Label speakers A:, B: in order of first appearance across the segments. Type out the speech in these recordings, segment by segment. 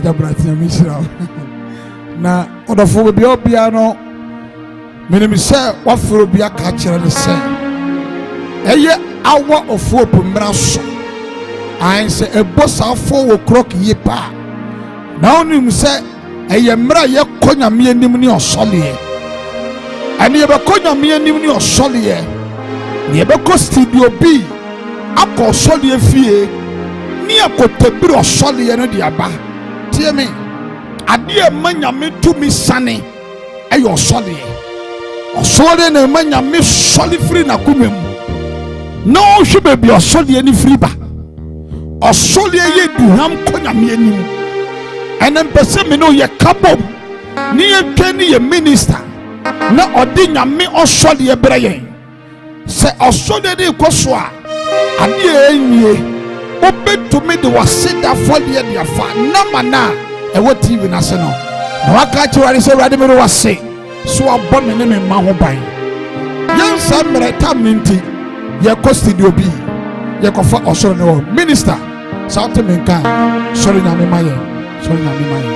A: Sister Bratina Mishra. Na Obofour be obiano. Mene say what for be a catcher the same. Eye hour of four pumbraso. I say a boss of 4 o'clock ye pa. Now you say a yamra ye konya me nimni or solie. And ye bakonya me nimni or solie. Ye bako studio B. Ako solie fie. Ni ako tebiro solie no diaba. Tie me. Adie manya me to me sane. Ayo solie. Osole na manya me soli free na kumem. No she be osole ni free ba. Osole ye duham konya me anim. Enen pese me no ye kabom. Ni ye twani ye minister. Na odi nyame osole ye breye. Se osole de koso a ade enwie. Obetumi de waseda fole de afa na mana e wo TV na se no. Na waka chiwari se rade me wase. So abon me ne ma ho ban. Yan sam reta minti ye ko studio bi ye ko fa osoro no minister south menka sorry na me maye sorry na me maye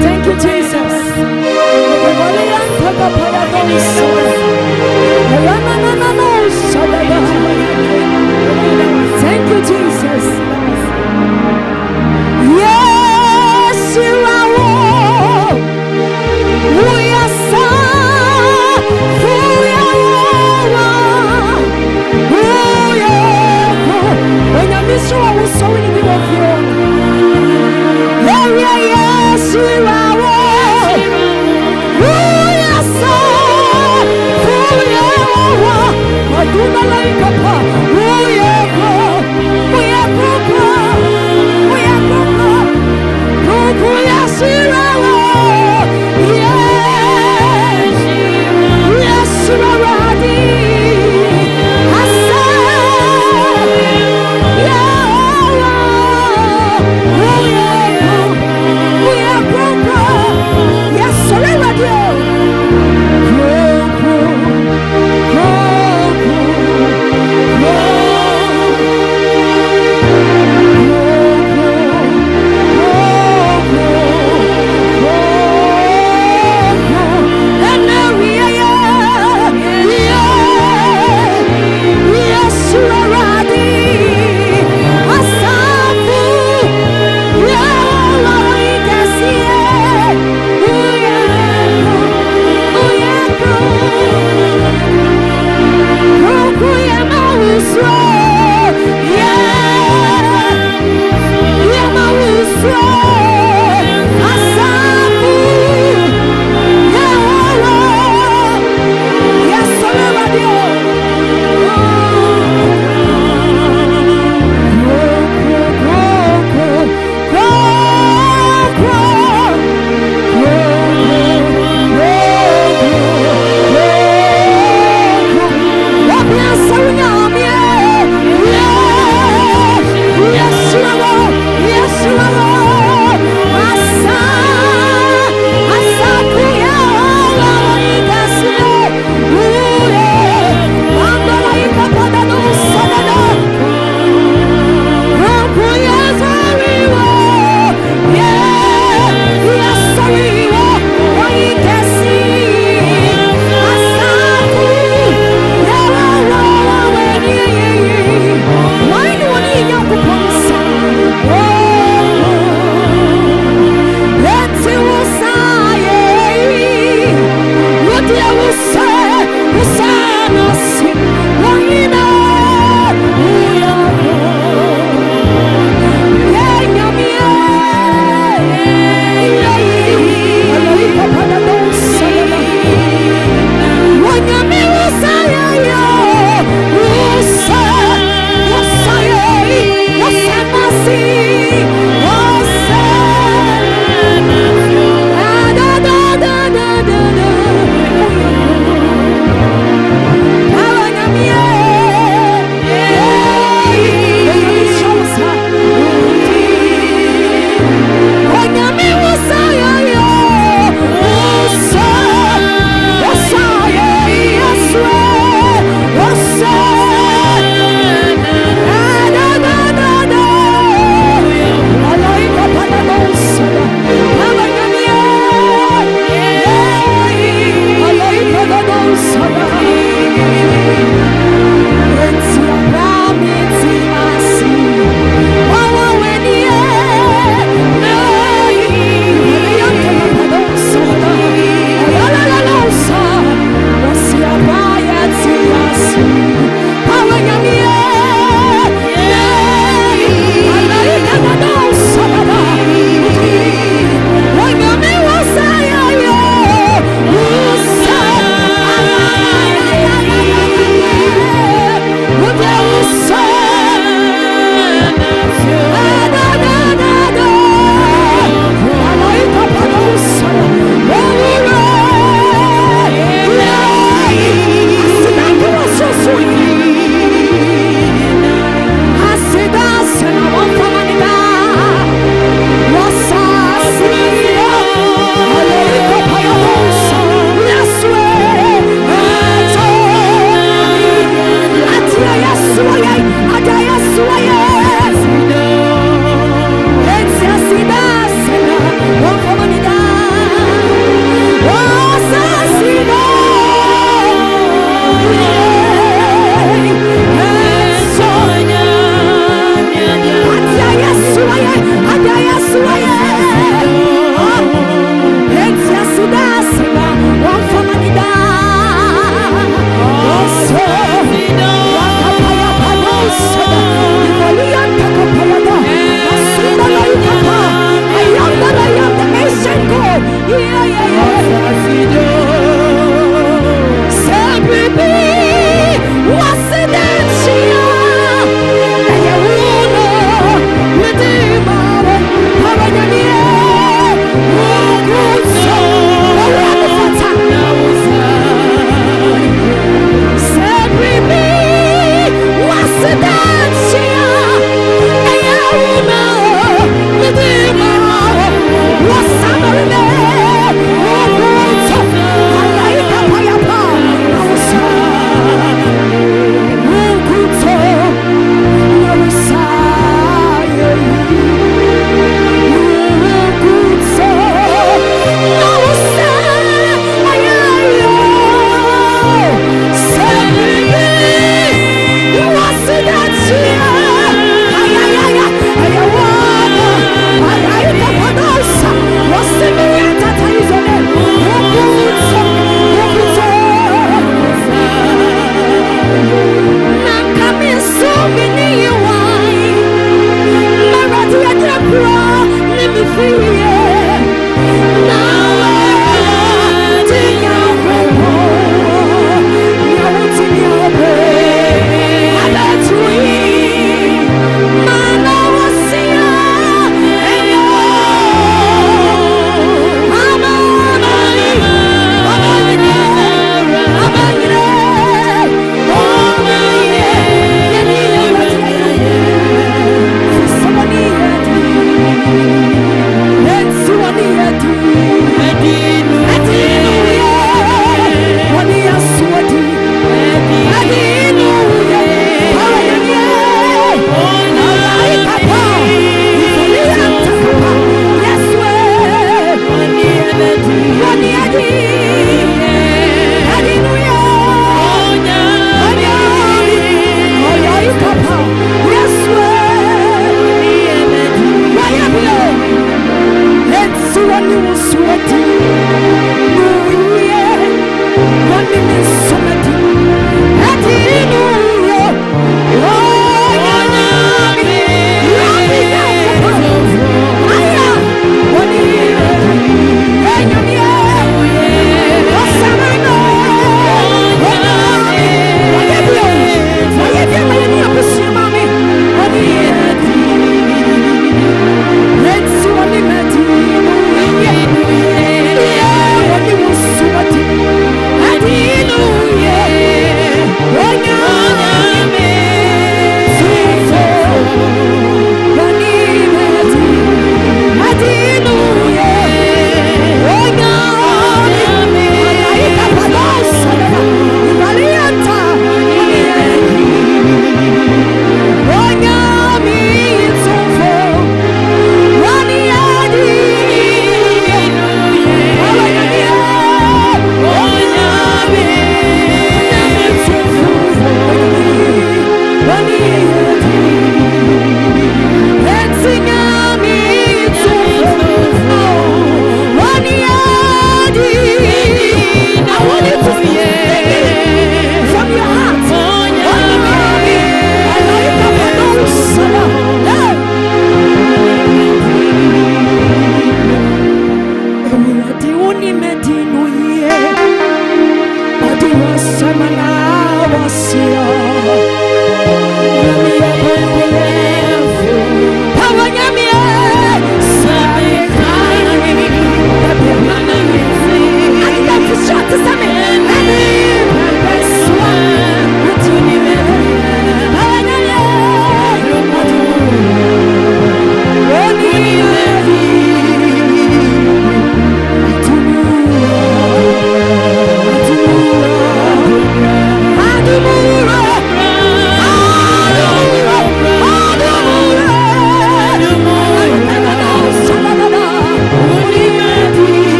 B: Thank you, Jesus. Thank you, Jesus. Yes, you are all. We are sad. We are all. We are. When I miss you, I was so in the of you. Yes, you are all. We are sad. We are all. I do not like a part.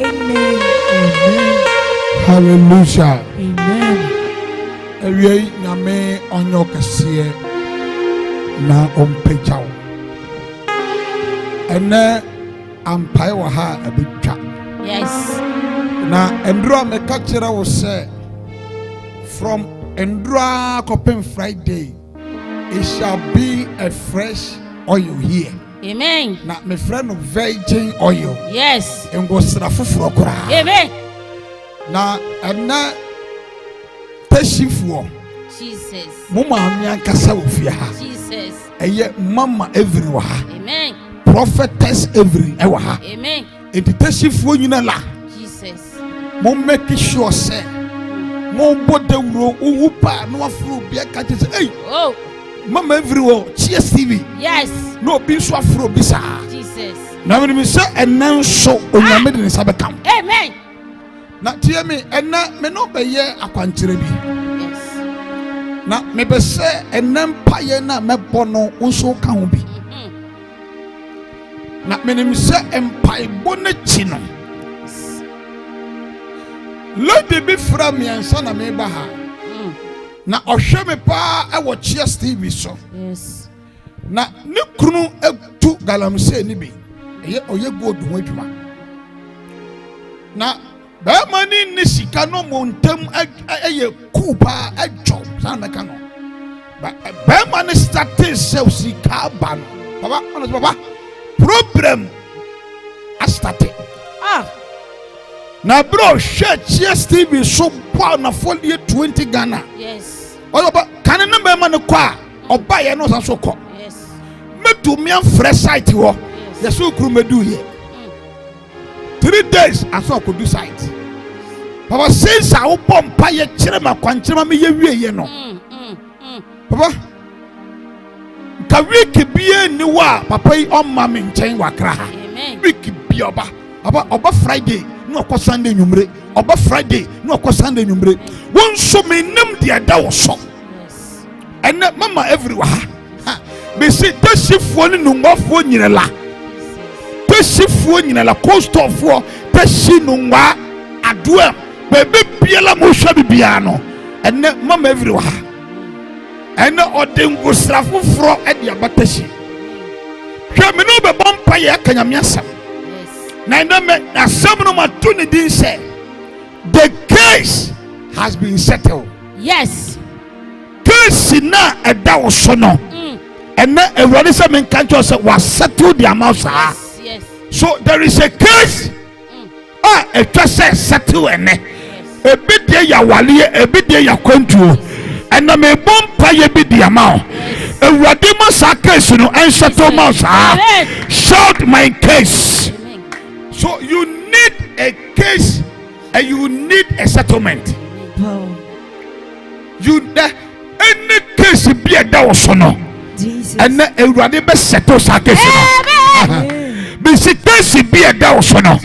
B: Amen.
A: Hallelujah.
B: Amen.
A: Ewie nyame onyo kese na ompejao. Ene ampai wa ha abetwa.
B: Yes.
A: Na endro me ka kire wo se from endro kopem Friday it shall be a fresh oil here.
B: Amen.
A: Na my friend of virgin oil.
B: Yes.
A: Ngo sra foforo kora.
B: Amen.
A: Na ena teshifuo.
B: Jesus.
A: Mama ami ankasa ofia ha.
B: Jesus.
A: Eye mama every wa ha.
B: Amen.
A: Prophetess every e wa ha.
B: Amen.
A: Enti teshifuo nyina la.
B: Jesus.
A: Mo make sure say mo bodewro upa no afro bia ka tese hey.
B: Oh.
A: Mama everywhere, cheers TV.
B: Yes.
A: No be so afro bisa.
B: Jesus.
A: Na me say enan so onyame de ne sabekam.
B: Amen.
A: Na tie me ena me no be ye akwankyere bi.
B: Yes.
A: Na me be say enan paye na mebɔ no nso ka ho bi. Na me nim say empai bɔ ne chi no. Lady bi fra me ansa na me ba ha. Na ohwe me pa e wo cheers TV so.
B: Yes.
A: Na ne kunu etu galamse ni bi. Eye oye gold ho adwuma. Na ba mani ni sika no montam eye ku pa adwo san meka no. Ba mani starting sell sika ba no. Baba, honest baba. Problem a started.
B: Ah.
A: Na bro share cheers TV so pa na folie 20 Ghana.
B: Yes.
A: Oba kan na be man kwa oba ye no so ko.
B: Yes.
A: Medu me fresh site wo. Yes so kru medu here. 3 days aso ko do site. Papa since I open pa ye kire ma kwankyere me ye wie ye no. Papa ka week bie ni wa papa yi on ma me nchen wakra ha.
B: Amen.
A: Week bie oba. Oba Friday no ko Sunday nwumre. Oba Friday no ko Sunday nwumre. Won so me nim de ada wo so.
B: Yes.
A: And mama everywhere. Me see teshifuo ni nungwafo nyinela. Teshifuo nyinela kostofo teshi nungwa adua bebe biela mo hwa bibia no. And mama everywhere. And odengo srafo fro e de abatashi. Hwe me no be bompa ye akanyamiasam. Na me asam no matuni din say the case has been settled.
B: Yes.
A: Case na eda wo so no. And na everybody say men can't just say was settled the amount.
B: Yes.
A: So there is a case. A just say settle ene. A bit there ya wali, a bit there ya kwentu. And na me bompa ye bi the amount. Everybody must a case no and settle mouse. Shout my case. So you need a case and you need a settlement. You any case be a dawosono. And everybody be settle sa case no. Be si case be a dawosono.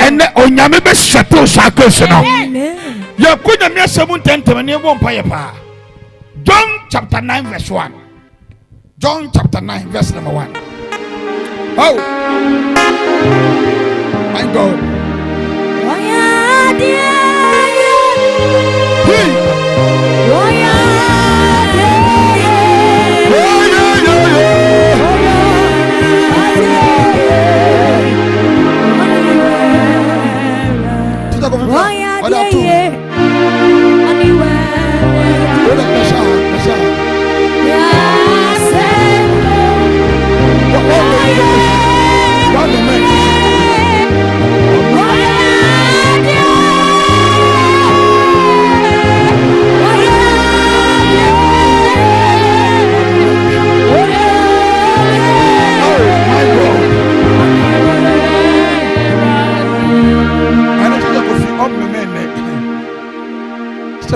A: And onyame be settle sa case no. Ya kunya me asem tentem ne bo mpa ye pa. John chapter 9 verse 1. John chapter 9 verse number 1. Oh. My God.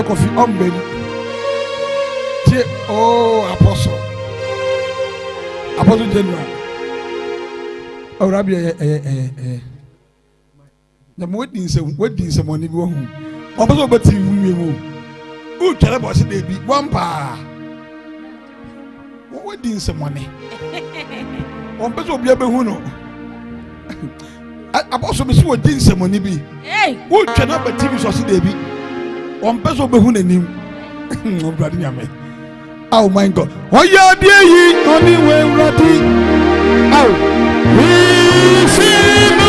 A: Kofi Ombem. Oh, Apostle General. Oh, Rabbi, the wedding some money go home. Apostle, but you who tell about it, baby? One pa. Wedding some money. Apostle, be a behuno. Apostle be so din semoni bi. Wo twa na ba TV so se dey bi. On person be hu nanim. No brother nyame. Oh my God. Oh yeah, dear ye only way ready. Oh. We see no.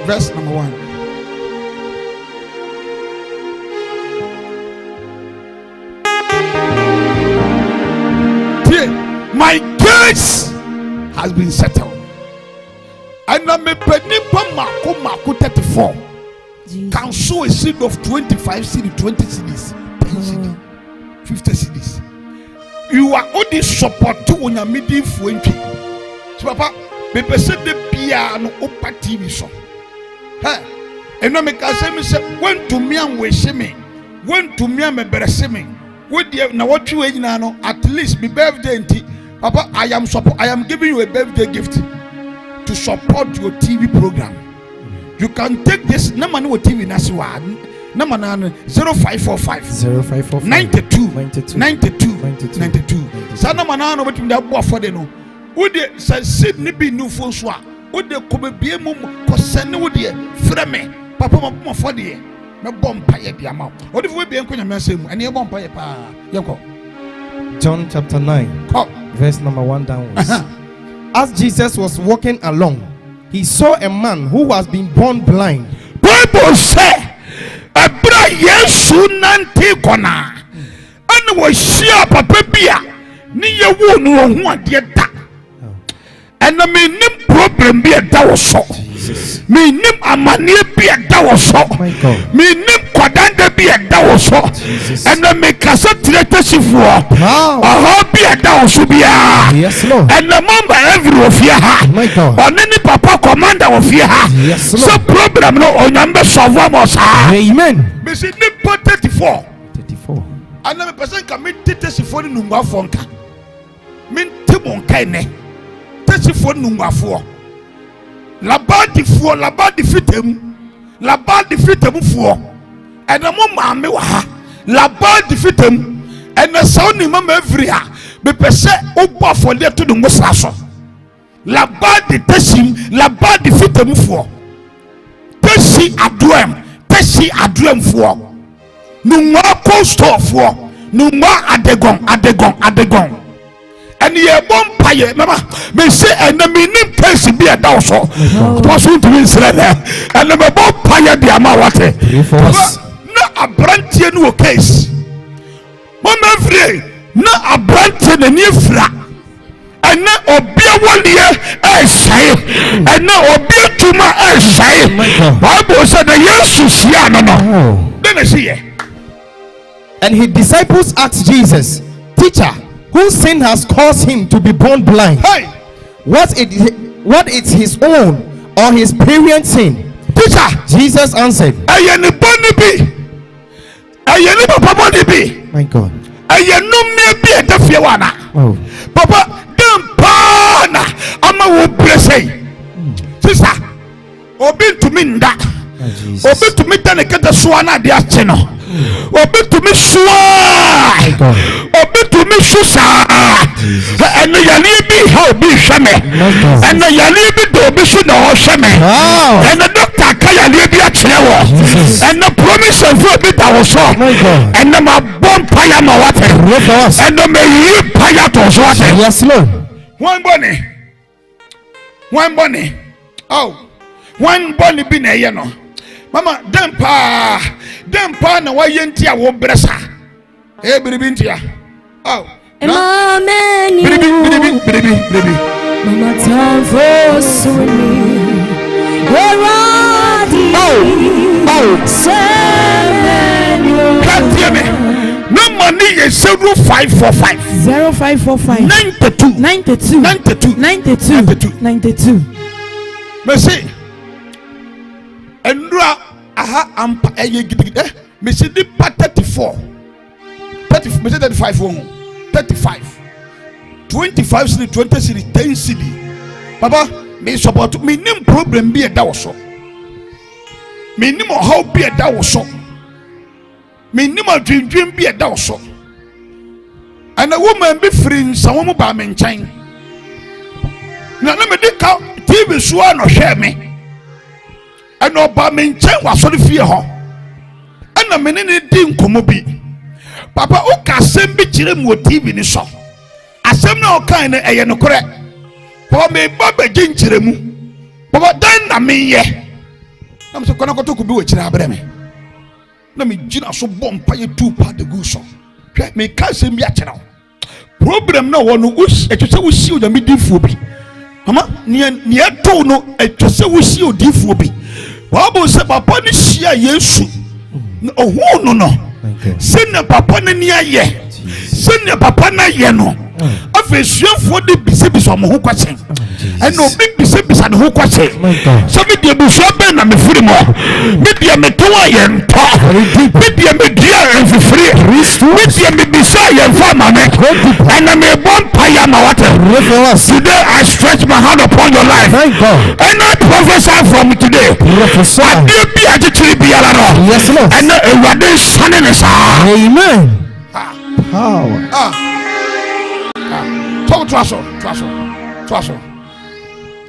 A: Verse number 1. My case has been settled. And I'm a penipa mako 34. Can sow a seed of 25 cedi, 20 cedis, 10 cedi, 50 cedis. You are only support to when you're midi for entry. So, Papa, me said the piano opa TV song. And no make us say, when to me and we see me, when to me and me better me. With you now, what you know, at least be birthday. Papa, I am giving you a birthday gift to support your TV program. You can take this number no TV Naswa number 0545 92 Sana manano between the boy for the no. Would they say Sydney be new phone swap? Would they come be a mum? Cosene would ye frame Papa Mama for the no bomb pay the amount. What if we be a message and you bomb pay pa?
C: John chapter 9, verse number 1 downwards. As Jesus was walking along, he saw a man who was being born blind.
A: Bible say, "Abra Yesu nante kona." Anu wo shia papa bia, ni ye wo no ho ade da. Ena me nim problem bi da wo so. Me nim amane bi da wo so. Me nim kwadanda bi da wo so. Ena me kasa tretasifo. Aha bi da wo so bia.
C: Yes Lord.
A: Ena mamba every of ya ha. Oneni papa commander of ya ha.
C: Yes Lord.
A: So problem no onyambe solve mo sa.
C: Amen.
A: Me say ni 34.
C: 34.
A: Ana me person ka me tetesifo ni ngwafo nka. Me ntemo nka ene. Tesifo nungwafo. Labadi fitem fo. Ena mo maame wa ha. Labadi fitem. Ena saw ni mama every ha. Be pese obofo le to dungo saso. Labadi fitem fo. Tesi aduem fo. Nungwa costo fo. Nungwa adegon. And ye bomb paye, mama. Me say, and the meaning place be a douse. Was to be said, and the bomb paye the amawate. No a branch in no case. Mama free, no a branch in the new flat. And now obia 1 year, I say, and now obia 2 months, I say. Bible said, yes, no. Then I see it.
C: And his disciples asked Jesus, "Teacher, whose sin has caused him to be born blind?
A: Hey,
C: What is his own or his parents' sin?"
A: teacher,
C: Jesus answered,
A: ayeni papa bi.
C: My God.
A: Ayenu me bi etafie wana.
C: Oh.
A: Papa dem pana ama wo blessing. Sister, obi to me nda. Obi to me tane kete so na de ache no. Obi to me so. Obi to me so sa. And yali bi how bi hweme. And yali bi do bi so na ho hweme. And the doctor ka yali bi akere wo. And the promise of bi da wo so. And the ma bomb fire ma water. And the me yi fire to so water.
C: Yes Lord.
A: One bunny. Oh, one bunny bi na ye no. Mama, dempa na wa yenti a wo bresa. Biribi ntia. Oh. Biribi.
B: Mama time for swimming. Where are the
A: Can't hear me. No money is 0545
B: 92.
A: Merci. Endura aha ampa eye gidigide me see the part 34 30 me say 35 35 25 cedi 20 cedi 10 cedi papa me support me nim problem bi e da wo so me nim how bi e da wo so me nim adwendwen bi e da wo so and a woman be free some mo ba me nkyɛn na me de ka TV so no hwɛ me and oba me nkyɛn wa so de fie ho and me ne di nkomo bi papa o ka asɛm bi kyerɛ mu TV ni so asɛm na o kan ne ɛyɛ no korɛ papa me ba ba gye nkyerɛ mu papa dan na me yɛ na me so kɔna kɔtɔ ku bi wo kyerɛ abrɛ me na me gyina so bompa ye tu pa de gu so hwɛ me ka asɛm bi akyerɛ wo problem na wo no etwese wo si o da me difuo bi mama ne eto no etwese wo si o difuo bi wa bo se papa ni hia Yesu ohu no no se ne papa ne ni aye se ne papa na ye no afesuafo de bisebisa mo ho kwachen eno obi bisebisa ne ho kwachen so me de buso ben na me firi mo me de me to aye nto me de me dia enfifiri me de me bisa aye fama me and me bon paya ma water today I stretch my hand upon your life and I prophesy from today prophesy ade bi agitiri bi ala no yes Lord and ewade sane ne sa amen power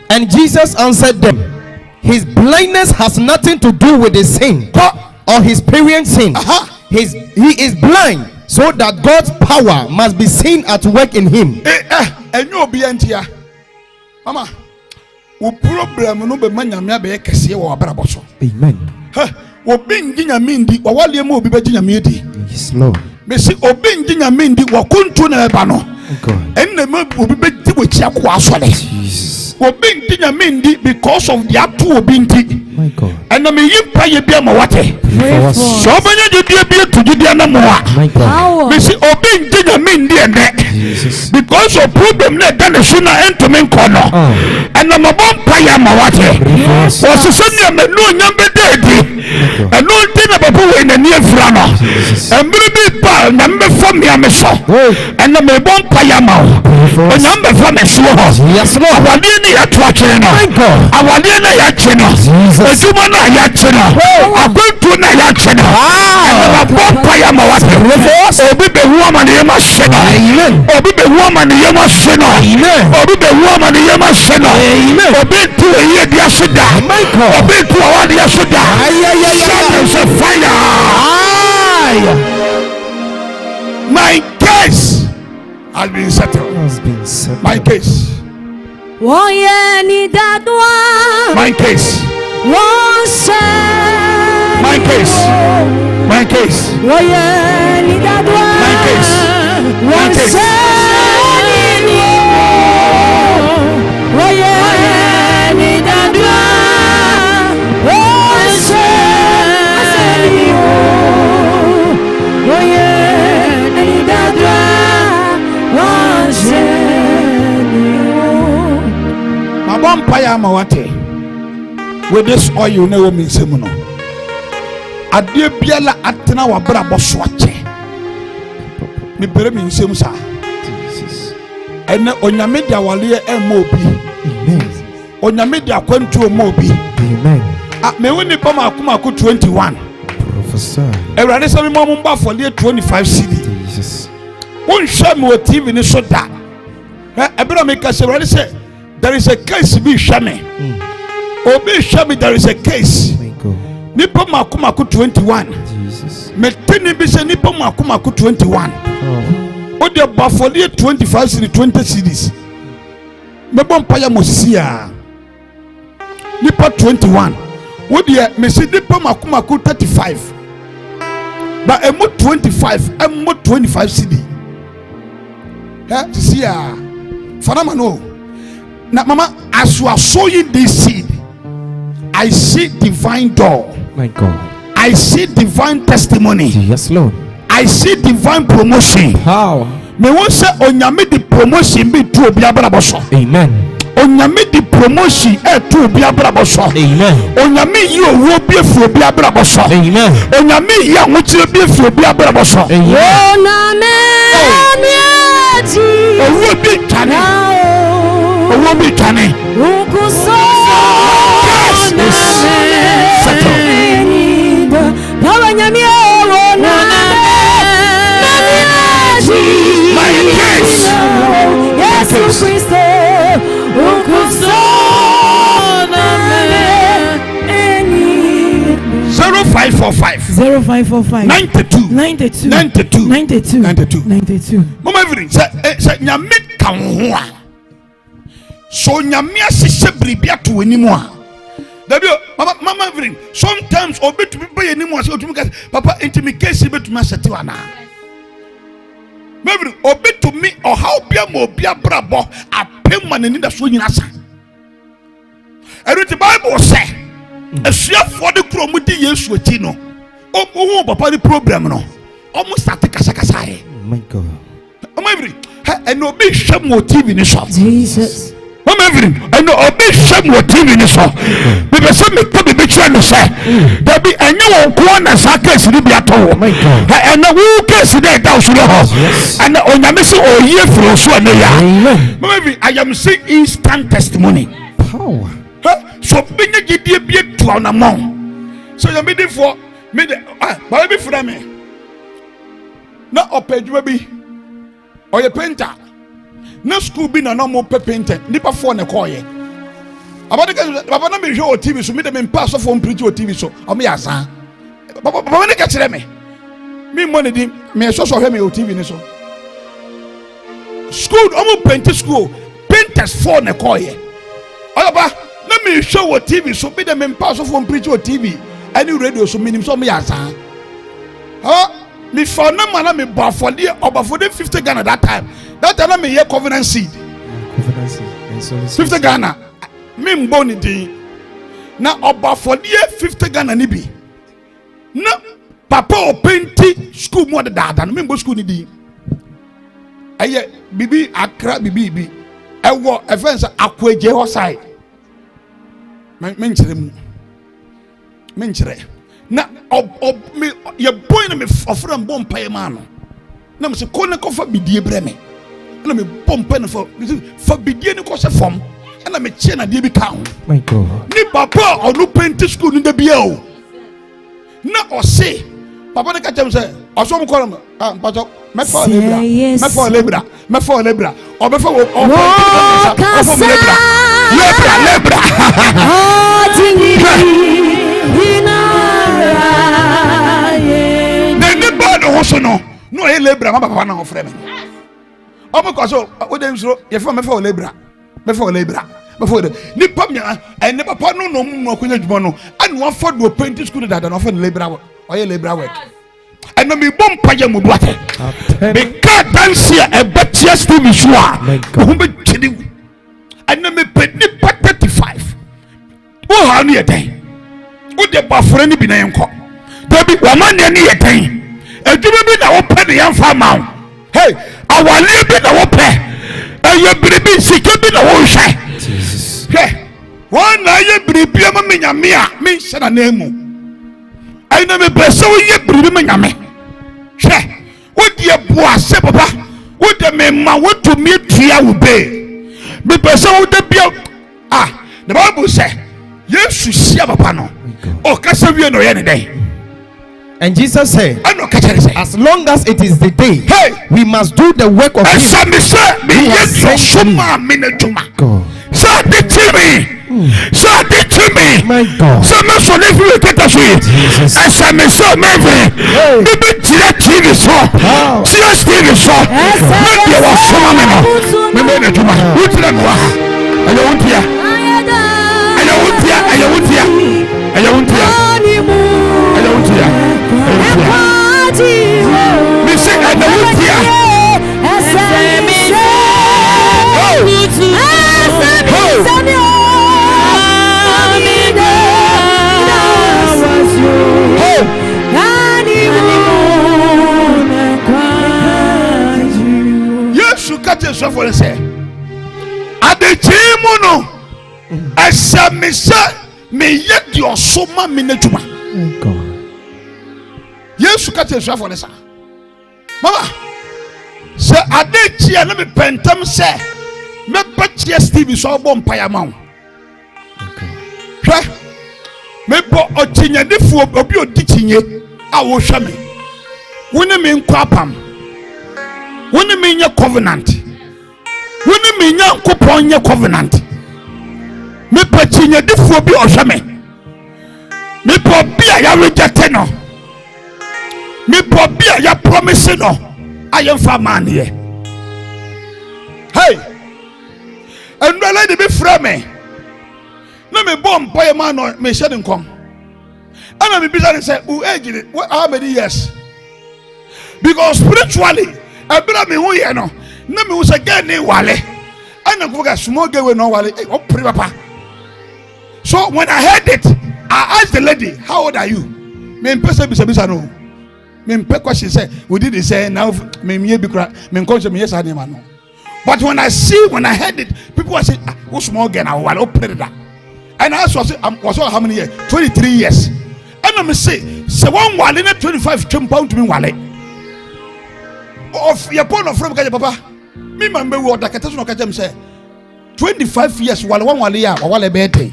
C: And Jesus answered them, his blindness has nothing to do with his sin or his parents' sin. He is blind so that God's power must be seen at work in him.
A: Mama, wo problem no be manyame be kese wo abrabo so.
C: Amen.
A: Wo bin ginyame ndi wo wale mu obi be ginyame di.
C: Yes Lord.
A: Me si obi ginyame ndi wo kuntu na eba no. And the man will be with Jesus. Because of the actual binti. My God. And I mean, you pay a beer water. So many did you be to the Anamoa? My God. We see obeying dinner mean the neck. Because of problem that done a sooner end to main corner. And I'm a bomb pay my water. Was the Sunday no number dead. And no thing about in the near frama. And maybe number from me, I'm a shop. And I'm a bomb pay a mouth. A number from a slow house. Yes, Lord. Our DNA attraction. Our DNA attraction. A human attraction. A good to attraction. And a bomb pay a mouth. Or be the woman in my sinner. Or be the woman in my sinner. Or be the woman in my sinner. Or be to a year, dear Suda. Or be to a 1 year Suda. Fire. My case has been settled. My case. My case. My case. My case. My case. My case. Vampire mawate with this oil you know me semuno ade biala atena wa bra boso ache me bere me nsem sa Jesus ene onyame dia wale e mo bi amen onyame dia kwantu o mo bi amen me woni pa makoma ko 21 professor ewrade se me mo mba fole 25 cd Jesus won hwa me o TV ni so da ebra me ka se ewrade se there is a case be shame. Obi shame there is a case. Nipo makuma ku 21. Jesus. Meteni bi se nipo makuma ku 21. O de bafoli 25 cedi 20 cedis. Mebo mpaya mosia. Nipo 21. O de me se nipo makuma ku 35. Ba emo 25, emo 25 cedi. Ha, sia. Fanama no. Now, Mama, as you are sowing this seed, I see divine door. My God. I see divine testimony. Yes, Lord. I see divine promotion. How? Me won't say onyame the promotion be to obi abaraboso. Amen. onyame di promotion to obi abrabo so. Amen. Onyame yi owo bi efu obi abrabo so. Amen. Onyame yi anwochire bi efu obi abrabo so.
B: Onyame amiaji
A: owo bi tane. Owo bi tane.
B: Ukuso
A: Five 0545 92. Mama everything say nyame kan ho a so nyame asese bribia to animu a dabio mama everything sometimes obetumi be animu ase otumi ka papa intimidation betumi asete wana mavri obetumi o how bia mo bia brabo apema nani da so nyina sa every Bible say esuafo de kro mu di Yesu ati no o papa di problem no almost start kasa e
C: my God
A: mama every and no be shame mo TV ni so
B: Jesus
A: mama every and no be shame mo TV ni so be be say me to be try no say there be enye won ko na sa case ni bi ato
C: my God
A: and no wo case dey down so ho and onyame say o ye fro so na ya mama every I am saying instant testimony
C: power
A: so binye gidie bie tu na mon so you me dey for me dey ba be for me na opedwa bi oye painter na school bi na no mo painter nipa for na call ye abade ka baba na me hwe o TV so me dey me pass of on preach o TV so o me yasan baba ne ka kire me money di me so hwe me o TV ni so school o mo paint school painters for na call ye oba na me show o TV so me dey me pass of on preach o TV any radio so minim so me yasan me for na man me bo for the Obofour 50 Ghana that time na me hear covenant seed 50 Ghana me mbo ni din na Obofour 50 Ghana ni bi na papa o painti school mo de dada no me mbo school ni din aye bibi akra bibi bi ewo offense akwaje ho side men chere na me ye boy na me ofra mbom paye ma no na me se ko ne ko fa bidie bre me na me bom pa na fa bidie ni ko se fom na me che na die bi ka ho
C: my God
A: ni papa onu paint school ni da bia o na o se papa ne ka chem se o so mo ko na mpacho me fa lebra o be fa o lebra so no e lebra ma papa na ho frɛ me o mo ko so o dem so ye fa me fa o lebra ni pam nya ne papa no mo akonya dwuma no anu afa do paint school dada no fa ne lebra o ye lebra work and me bom pa ya mu duate be ka dance e betia steam shua o be chidi and me pe ni 35 o ha no ye den o de ba frɛ ni bi na yenko dabi wa man ne ye den edwuma bi na wo pɛ ne yɛmfa ma wo hey awale bi na wo pɛ ɛyɛ biribi sike bi na wo hwɛ hwɛ wɔn na ɛyɛ biribi ama me nyame a me nhyɛ na nan mu ɛna me pɛ sɛ woyɛ biribi me nyame hwɛ wodi ɛboa sɛ papa wodi me ma wotumi atua wo be me pɛ sɛ wodi bia the Bible sɛ Yesu sia papa no o kasa wie no yɛ ne dɛn.
C: And Jesus said, as long as it is the day, we must do the work of him. My God.
A: me chimuno asa me say me yet your soma me netuma. Yesu ka te sua for nesa mama se ade chia na me pentam se me pachia Steve so bo mpaya ma wo hwe me bo ochinyadefo obi odichinye a wo hwe me woni me nkwapam woni me nya covenant woni me nya nkopon nya covenant me pachinyadefo obi ohwe me po bia ya reject no me probia ya promise no ayem fa man here. Hey, and the lady be frame me no me bomb boy man no me shedding come and me bizarre say who age it how many years because spiritually I better me who here no me who say get ni wale and I go get small girl we no wale oh pray papa. So when I heard it I asked the lady how old are you me person bisa no me question say we did say now me be cry me conscious me yes I no. But when I heard it, people were saying, "Who small girl now? I'll open that." And I was how many years? 23 years. And I'm say one wale na 25 pound to me wale. Of your point of from papa. Me man be what that no catch him say 25 years wale one wale ya wale birthday.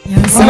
A: That's how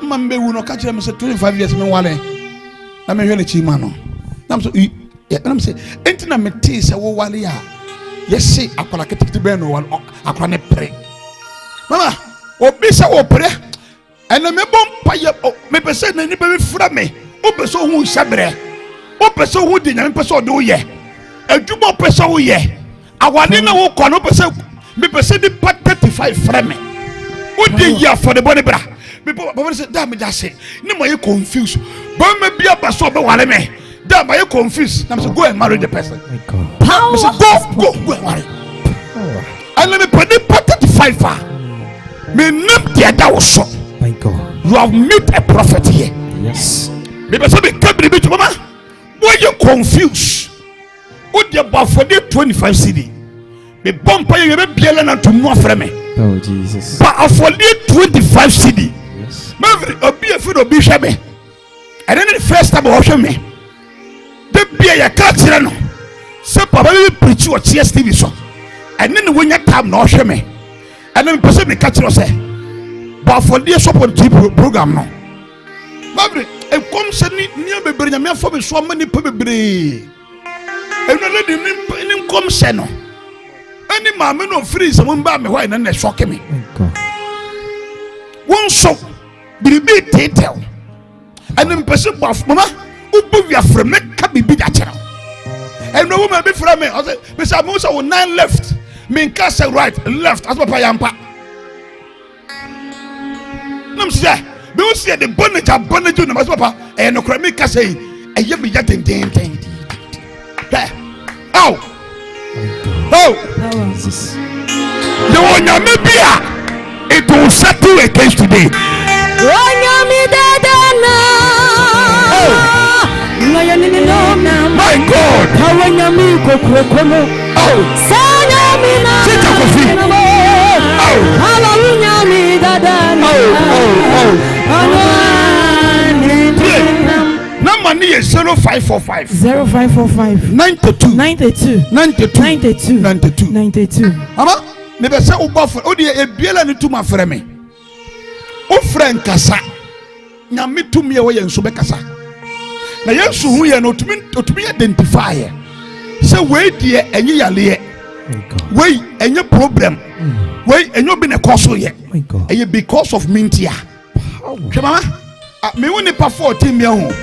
A: man be no catch them say 25 years me wale na me hwele chi ma no na so na me say enti na me te say wo wale ya yesi akola ketekete be no wale akola ne pre mama obi say wo pre ene me bom paye me be say na ni be fra me o be so hu sabre o be so hu de nya me be so do ye adwuma be so wo ye awale na wo kɔ no be say me be say di 35 fra me o de ya for the body bra. People say, damn it, that's it. No more you confused. But maybe a person be wale me. Damn, are you confused? I'm saying, go and marry the person. My God. I say, go and marry. And let me put the 35 far. Me name the other was shot. My God. You have met a prophet here. Yes. People say, come to the mama. Why you confused? What you about for the 25 CD? Me bump you be biela to more from me. Oh Jesus. But for the 25 CD. Maybe obi afi obi hwe me and then the first time o hwe me the bia ya ka kire no se papa be preach o tie TV so and then when you time no hwe me and then person me ka kire say but for the support program no maybe e kom se ni bebre nya me fo be so mani pe bebre e no lady ni kom se no ani ma me no free se mo ba me why na shock me one so bibi detail and then person of mama ubu we are from me ka bibi da chero and no woman be from me I say me say mo say 9 left me ka say right left as papa yampa nam say me wo say the bonnet no as papa e no kra me ka say e ye me ya ten oh Jesus the one ya me bia it will settle a case today. My God. Number is 0545 92. Mama, me be say Obofour, o de e biela ni tuma frɛ me. O frɛ nkasa. Na me tumi e wo ye nso be kasa. Na Yesu hu ye no tumi identify. Say we de enyi yale. Wait, and your problem. Wait, and you've been a cause yet. And you because of Mintia. Come me only pa 14 me home.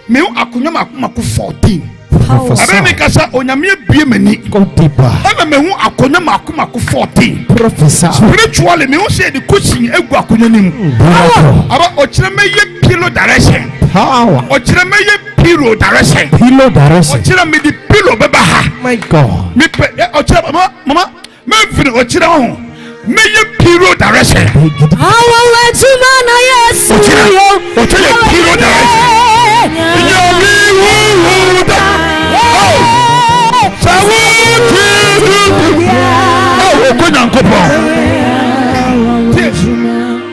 A: Me akunyama maku 14. Abemeka sa onyame bie mani.
C: Go deeper.
A: Aba me hu akunyama maku 14.
C: Professor.
A: Spiritually me hu say the coaching egu akunyanim. Aba ochire me ye pillow direction.
C: Power.
A: Ochire me ye pillow direction.
C: Pillow direction.
A: Ochire me the pillow beba ha.
C: My God.
A: Me ochire mama me fini ochire ho. Me ye pillow direction.
B: Awa wetuma na Yesu yo.
A: Ochire pillow direction.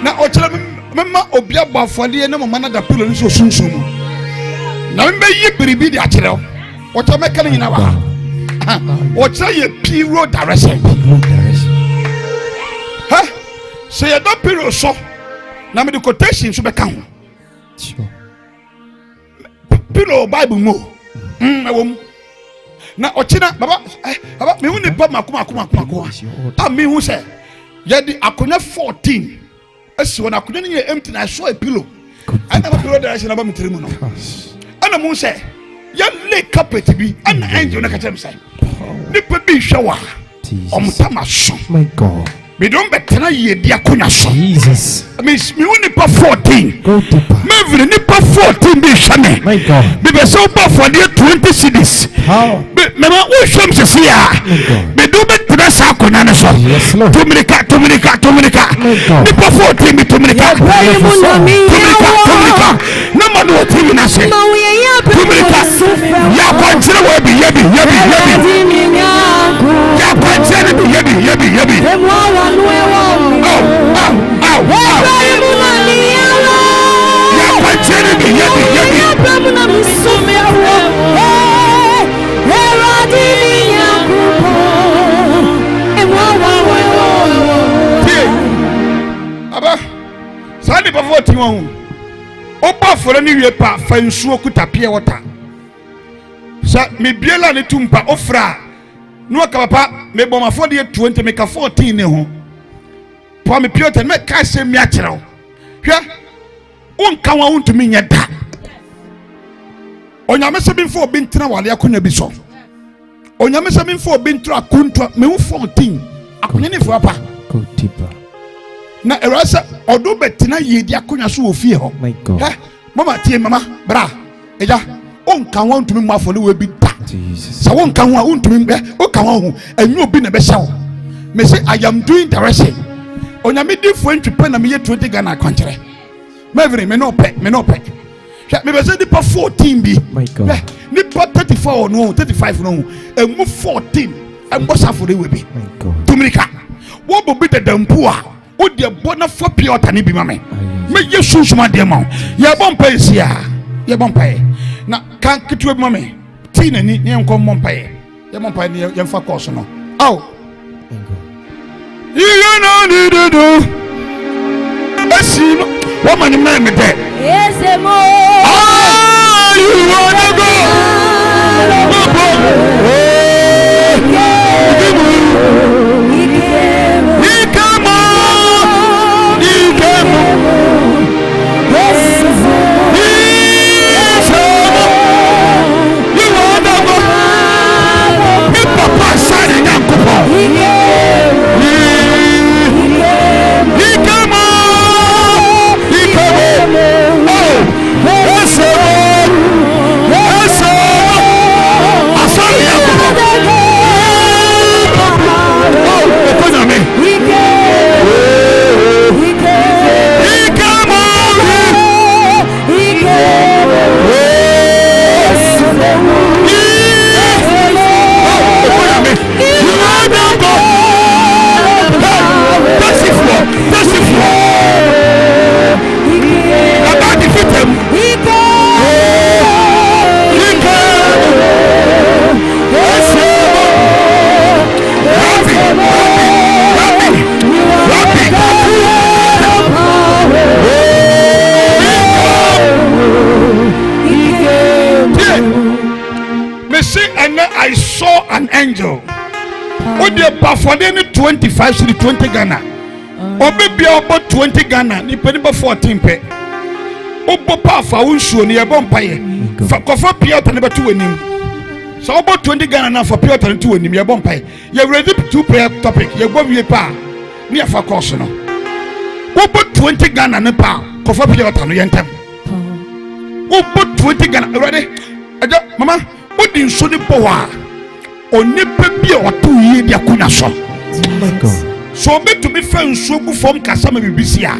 A: Na ochira mema obia bafade na mama na da pillow nso sunsun na me yi biribi di akire o ochira meka na nyina ba ochira ye pillow direction. Ha say ya da pillow so na me the quotation so be kan
C: Sure.
A: pillow Bible mo ewom na ochina baba me hu ni pa makoma me hu say ya di akonya 14 esi wona akonya ni empty na I saw a pillow ana ma pillow direction na ba mitirimu no ana mu say ya lay carpet bi ana angel na ka tem say ni pa bi hwa omtama so.
C: My God.
A: Me don't betena ye dia akonya so.
C: Jesus.
A: Me hu ni pa 14.
C: Go deeper.
A: Me vini ni pa 14 bi hwane.
C: My God.
A: Me be so pa for the 20 cities.
C: How?
A: Me ma wo hwam se sia. Me do betena sa akonya ne so.
C: Yes, Lord.
A: Tumrika. Ni pa 14 bi tumrika. Na ma do TV na se. Tumrika. Ya kwanchira we bi yebi. Ya kwanchira bi yebi. Aba sani pa 14 won opa foro ni wie pa fa nsuo kuta pie water sa me biela ne tumpa ofra no aka papa me boma for de 20 me ka 14 ne ho pa me pie me ka se mi akyerew hwe wonka wa wontumi nya da onyame se bi fo bi ntina wale akonya bi so onyame se bi fo bi ntura akonto me 14 akonya ne fo apa.
C: Go deeper.
A: Na erasa odo betina yedi akonya so ofie ho.
C: My God.
A: Mama tie mama bra eja onka ho ntumi mu afole we bi da.
C: Jesus.
A: Sa wonka ho a ntumi o ka ho enyu obi na be hye ho. Me say I am doing direction. Onyame di fo ntwepe na me ye 20 Ghana kwankyere. Maveri me no pe. Hwa me be say di pa 14 bi.
C: My God.
A: Ni pa 34 no 35 no. Emu 14 embosa for we bi.
C: My God.
A: Tumrika. Wo bobi de dampu a o de bona for piota ni bi mame. Me yesu suma de ma. Ye bompa esia. Ye bompa e. Na kan kitu bi mame. Ti na ni enkom bompa e. Ye bompa ni ye fa course no. Aw. You know ni do. Esi no. Wo mani me me de.
B: Yes, mo.
A: Ah, you wanna go. I saw an angel What the for the 25 to 20 Ghana. Obi about 20 Ghana, ni penny 14 pe. Obo pa fa unsu ni ebon paye. For pure and never 2 him. So about 20 Ghana now for pure and 2 him, your bon pay. You ready to prayer topic, you go be a pa near for course. No. About 20 Ghana ne pa, for pure and yentem. About 20 Ghana ready? Mama, what do you show the power? Only baby or 2 years, ya kuna so. So be to be friends so good from Kasama Bibisia.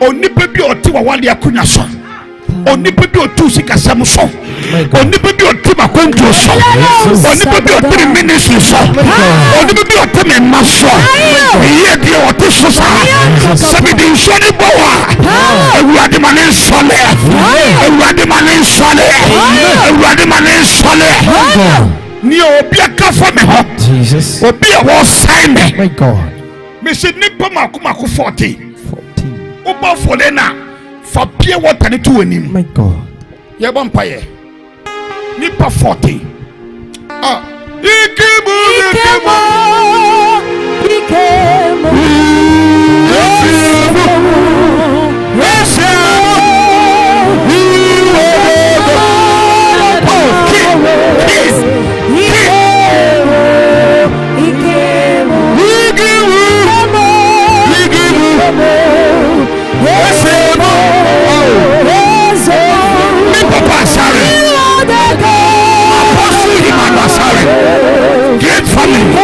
A: Only baby or 2 1 ya kuna so. Only baby or 2 Sikasamu so. Only baby or 2 Makonjo so. Only baby or 3 ministry so. Only baby or 2 maso. Here the or 2 so. Sabi di so the power. We are the man in Sole. We are the man in Sole. We are the man in Sole. Ni obi akafa me ho Jesus obi a wo sign me my God me se nipa makomako 40 Obofour le na fa pie water ne to anim my God ye bon paye nipa 40 ikemo great family.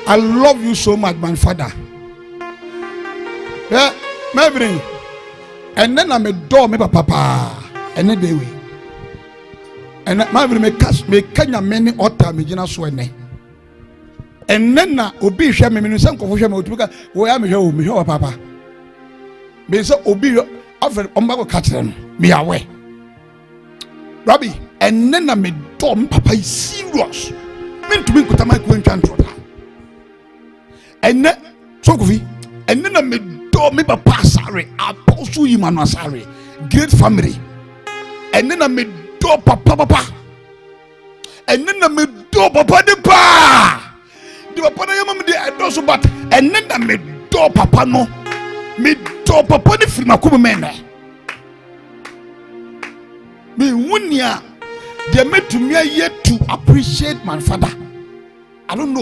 A: I love you so much, my father. Yeah, maybe. And then I'm a door, me papa. And then they will. And maybe me catch me Kenya many otter me jina swene. And then na obi share me some confusion me because where am me here papa. Me say obi after omba catch them me away. Rabbi, and then na me door me papa is serious. Me to me kuta my kwencha ntroda. And then so kofi and then na me door me papa sorry apostle Emmanuel sorry great family. And then na me door papa. And then na me door papa de pa. The papa na yama me de adoso but and then na me door papa no me door papa de free makume mena me wunia they made to me yet to appreciate my father. I don't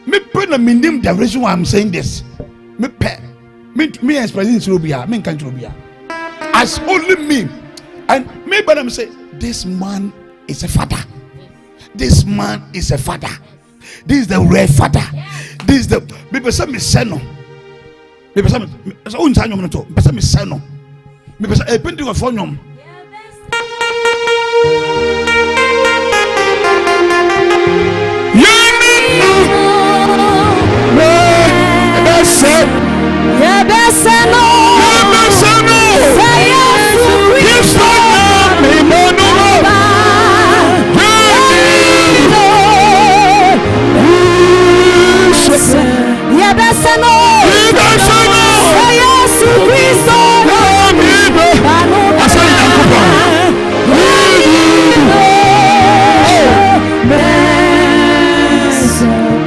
A: me pen me name the reason why I'm saying this me expressing Robia me can't Robia as only me and me but I'm saying this man is a father. This man is a father. This is the real father. This is the people say me seno. People say me unsa nyom to. People say me seno. People say e pendi go for nyom.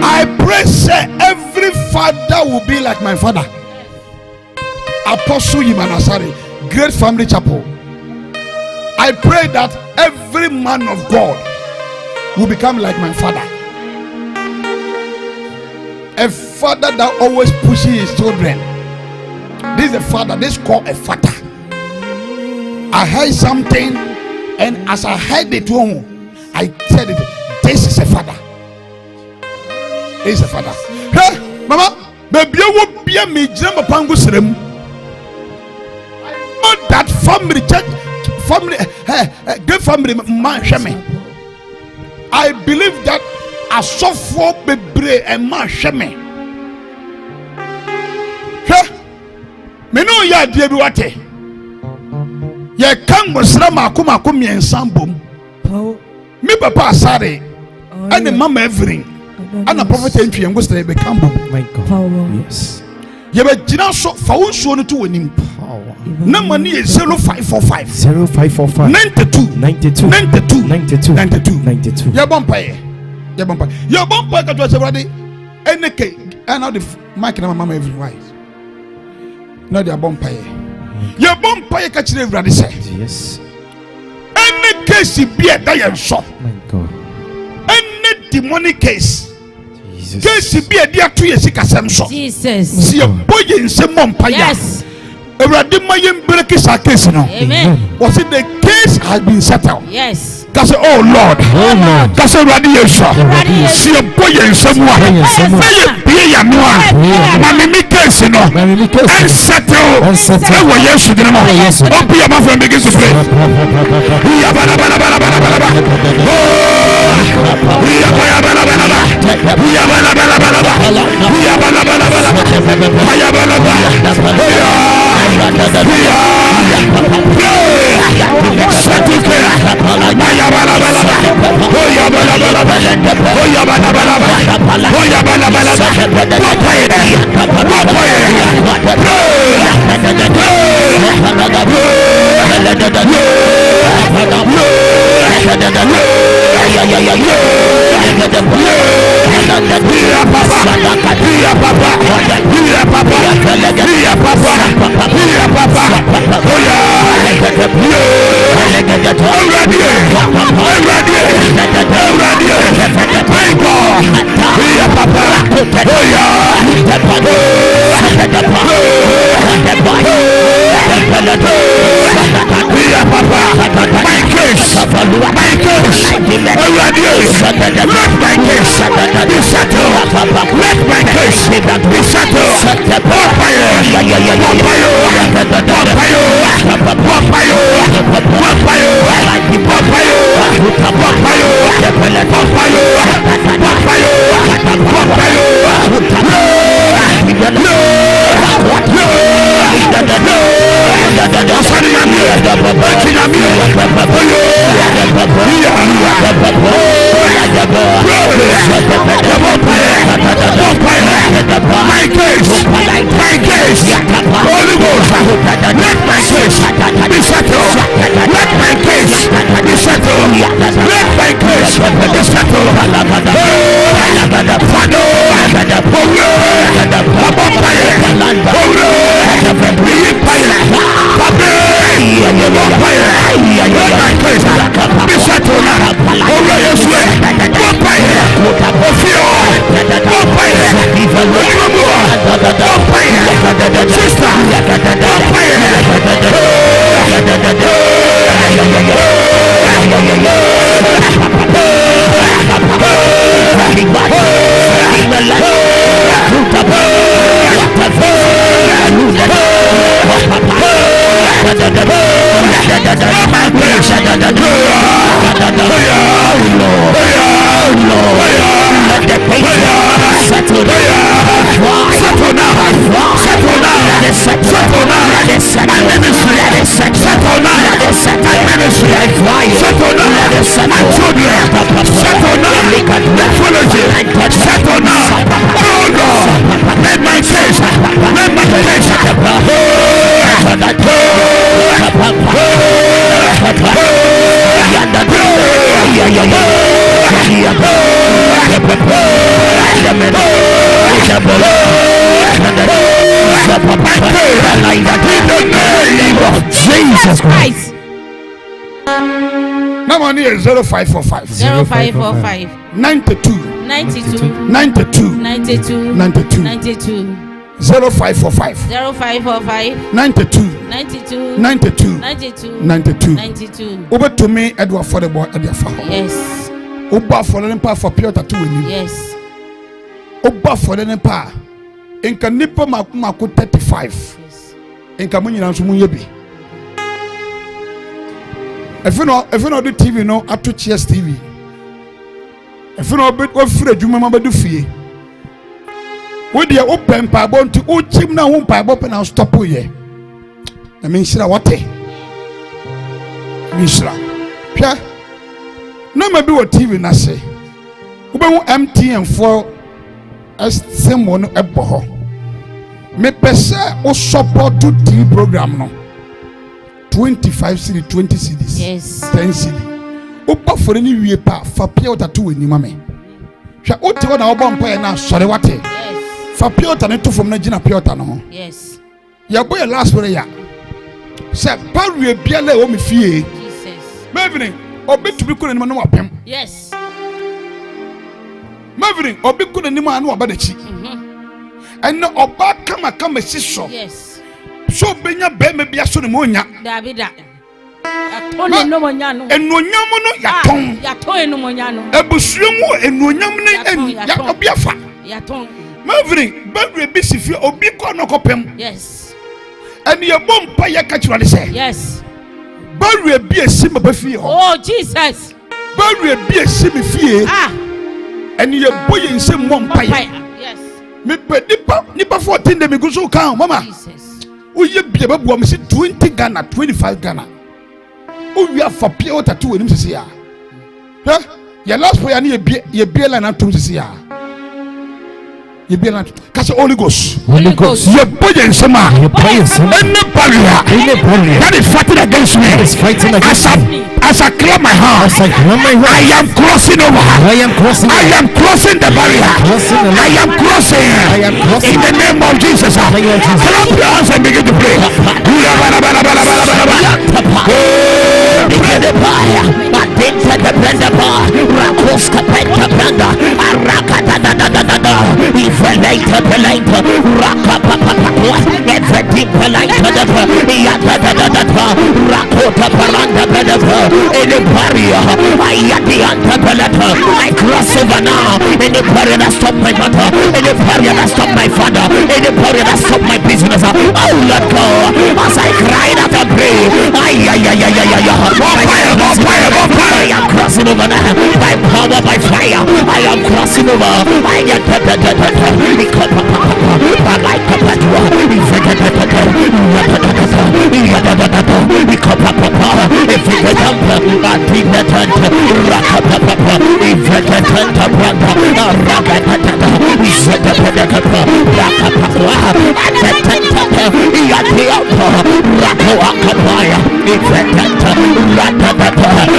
A: I pray say every father will be like my father. Apostle Yimanasari, Great Family Chapel. I pray that every man of God will become like my father. A father that always pushes his children. This is a father. This is called a father. I heard something, and as I heard it, I said it. This is a father. This is a father. Hey, Mama, baby, you will be a major pangu serem. That family, church, family, good family, man, shame. I believe that a soft baby and man, shame. Me no ya die bi wate ye kan mosra makoma komi ensambom me papa asare and mama everything and a prophet Antwi and go stay be cambo my God yes Yebegyina so fa wo nsuo no to w'anim. Number is 0545
C: 0545
A: 92
C: 92
A: 92
C: 92
A: 92
C: 92.
A: Your bumpire got was already any cake and now the mic and mama every wise. Not your bumpire. Your bumpire catching everybody say
C: Yes.
A: any case be a diet shop.
C: My God.
A: Any demonic case.
C: Jesus.
A: Case be a dear 2 years shop.
B: Jesus.
A: See a boy in some bumpire.
B: Yes.
A: Amen. Was it the case has been settled?
B: Yes.
A: Cause oh Lord, cause radiation. See a boy in someone. Be a noir. Mammy case no. And settle. And settle. Yes, you know. Yes. Don't be a man from begins to pray.
B: Jesus Christ.
A: Number is 0545
B: 0545
A: 92
B: 92
A: 92
B: 92
A: 92
B: 92
A: 0545
B: 0545
A: 92
B: 92
A: 92
B: 92
A: 92
B: 92.
A: over to me Edward for the boy at the farm.
B: Yes.
A: Oba for the pa for pure tattoo.
B: Yes.
A: Oba for the pa in Kanipa Maku 35
B: Yes.
A: in Kamunya Sumuyebi. If you know the TV, no, up to Cheers TV. If you know a bit of Fred, you remember the fee. With the open pabon to Uchim now, whom Pabop and I'll stop here. I mean, Shira, what? Mishra. Pia. No, maybe what TV na say. Ubu MTN for as someone at Boho. me pese o support to TV program no 25 cedi 20 cedis
B: Yes.
A: 10 cedi Obofour ni wie pa fa pia otatu wani ma me hwa ote wo na wo bompa ye na sore wate
B: Yes.
A: fa pia otane to fom na gina pia otane ho
B: Yes.
A: ya boy last prayer se parie bia la wo me fie
B: Jesus.
A: Mavering obetumi ko nanim no wapem
B: Yes.
A: Mavering obi ko nanim anu obadachi enne oba kama siso
B: Yes.
A: so benya be me bia so ne monya
B: Davida. Atone no monyano.
A: enonyam no yaton
B: Yaton no monyano.
A: ebusuemu enonyam ne
B: Yaton,
A: ya
B: yaton.
A: obiafa
B: Yaton.
A: Mavering badre bi sifie obi ko no kopem
B: Yes.
A: ene ye bompa ye ka kirade se
B: Yes.
A: badre bi esi me ba fie ho
B: Oh Jesus.
A: badre bi esi me fie
B: Ah.
A: ene ye boye nsem bompa ye
B: Yes.
A: me pedi nipa 14 de me go so kan mama
B: Jesus.
A: Uye bia babu am 20 Ghana 25 Ghana. Uye afa pia otatu wenim sisi ya. He? Ya last prayer ni ye bia la na tum sisi ya. Ye bia la kasi Holy Ghost.
B: Holy Ghost.
A: Ye boye nsema.
C: You pray in some
A: Any barrier that is fighting against me.
C: is fighting against me.
A: As I clear my heart,
C: As I clear my heart,
A: I am crossing over.
C: I am crossing.
A: I am crossing the barrier.
C: Crossing the
A: I am crossing.
C: I am crossing.
A: In the name of Jesus. Clap
C: name of Jesus.
A: your hands and begin to pray.
D: Any barrier, I cross over now. Any barrier that stop my mother, any barrier that stop my father, any barrier that stop my business. Oh Lord God, as I cried out and pray, I am crossing over now. By power, by fire, I am crossing over. I get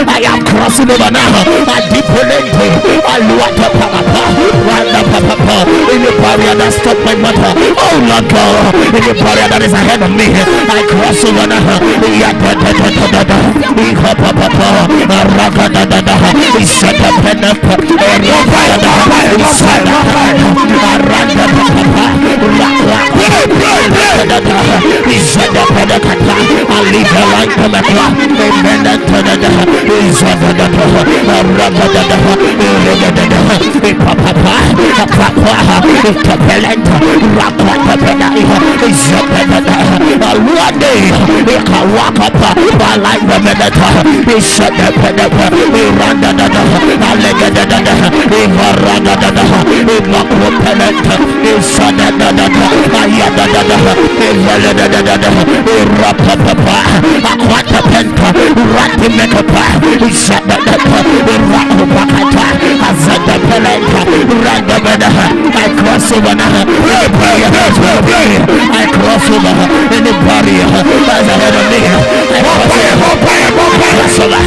D: I am crossing over now. Any barrier that stop my mother, oh Lord God, any barrier that is ahead of me, I cross over now. One day, he can walk up like the minute. He shut the pedal, he ran the I cross over now. I cross over any barrier that's ahead of me. I cross over.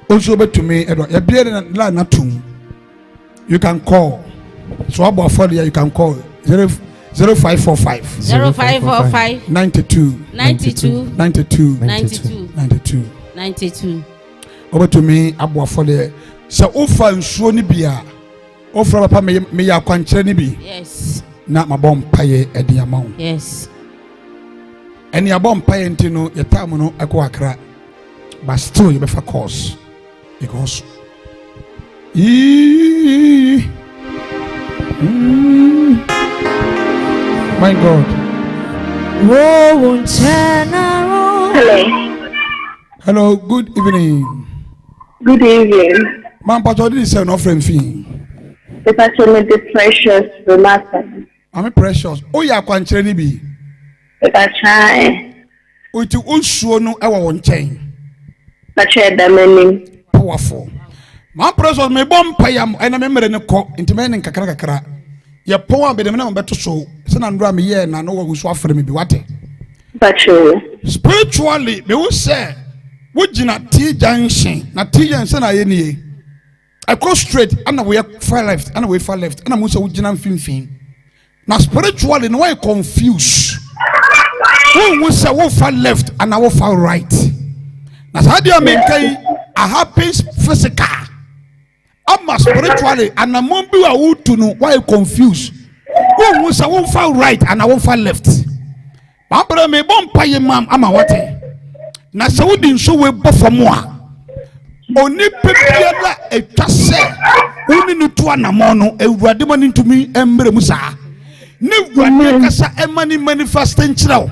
A: Also bet to me, Edward, a beer and la natum. You can call. So Obofour there, you can call 0545
B: 0545
A: 92
B: 92
A: 92
B: 92
A: 92.
B: 92.
A: Over to me, Obofour there. So offer nsuo ni bia. Offer papa me ya kwankyere ni bi.
B: Yes.
A: Na mabom paye edi amount.
B: Yes.
A: Eni abom paye ntino ye time no ekwa akra. But still you better course. Because my God. Hello, good evening.
E: Good evening.
A: Man, but what is an offering fee?
E: The person with the precious remarkable.
A: I'm precious. Oh, yeah, quanchre ni bi.
E: If I try,
A: Uti unsuo no ewa won chain.
E: I try the meaning.
A: Powerful. Man, precious me bom payam ena me mere ne ko ntime ne kakra kakra. Ye power be de me na beto so. Se na ndura me ye na no wo so afre me bi wate.
E: But true.
A: Spiritually, me wo say wogina T junction na T junction na ye nie. I go straight and we far left and we far left and I'm also wogina mfimfin. Na spiritually no way confused. Who say wo far left and I wo far right. Na how do you make a happens physical? I'm spiritually and I'm bi wa wo to know why confused. Who say wo far right and I wo far left. Bambara me bom paye mam ama wate. Na se wodi nso we bofo mo a. Oni pepia la etwa se woni no to anamo no ewurade mani ntumi emre mu saa. Ne wurade kasa emani manifest nkyiraw.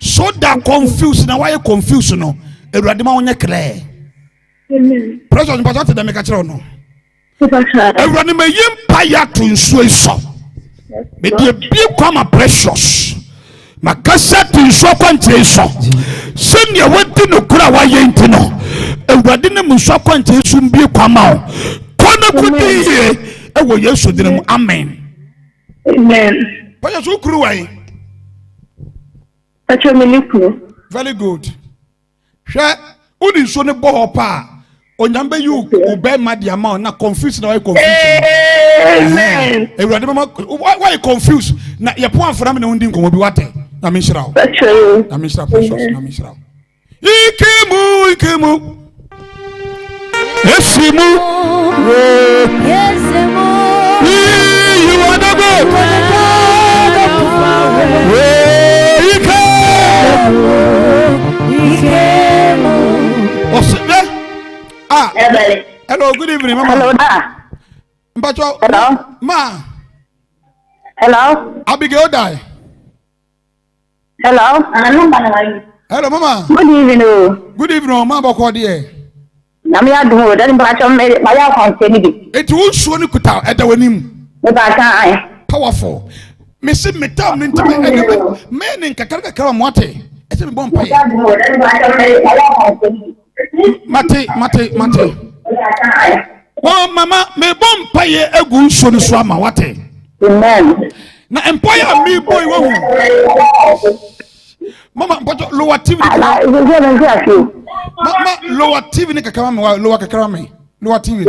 A: So that confused na why confused no ewurade ma wonye clear.
E: Amen.
A: President Pastor de me ka kyerɛw no.
E: Superstar.
A: Ewurade me yim pa ya to nso eso. Me de bi kwama precious. Makasa to nso kwankyerɛ so. Sɛnea wadi no kura wa yɛ ntino. Ewurade ne mu nso kwankyerɛ so mbi kwama o. Kɔna kudi ye ewo Yesu din mu. Amen.
E: Amen.
A: Paya so kuru wai. Very good. Hwɛ udi nso ne bɔ hɔ pa. Onyambe yu ube ma di ama na confused na why confused.
E: Amen.
A: Ewurade mama why confused na ye po afra me na hundi nkomo bi wate. Na me nhyira wo.
E: That's true.
A: Na me nhyira precious na me nhyira wo. Ikemu. Esimu.
B: Yesemo.
A: You wanna go?
B: Ikemu.
A: Osibe. Ah.
E: Everybody.
A: Hello, good evening, mama.
E: Hello, da.
A: Mpacho.
E: Hello.
A: Ma.
E: Hello.
A: Abigail die.
E: Hello.
A: Hello, mama.
E: Good evening.
A: Good evening, mama. Boko die.
E: I'm here doing that. I'm my account.
A: It will show you kuta edawanim. Powerful. Me see me tam ninti me nin kakara kakara mwate. Ese me bon paye. Mate. Oh mama, me bon paye egu nso ni so ama wate.
E: Amen.
A: Na employer me boy wo. Mama, but lower TV. Mama, lower TV ni kakara me lower kakara me. Lower TV.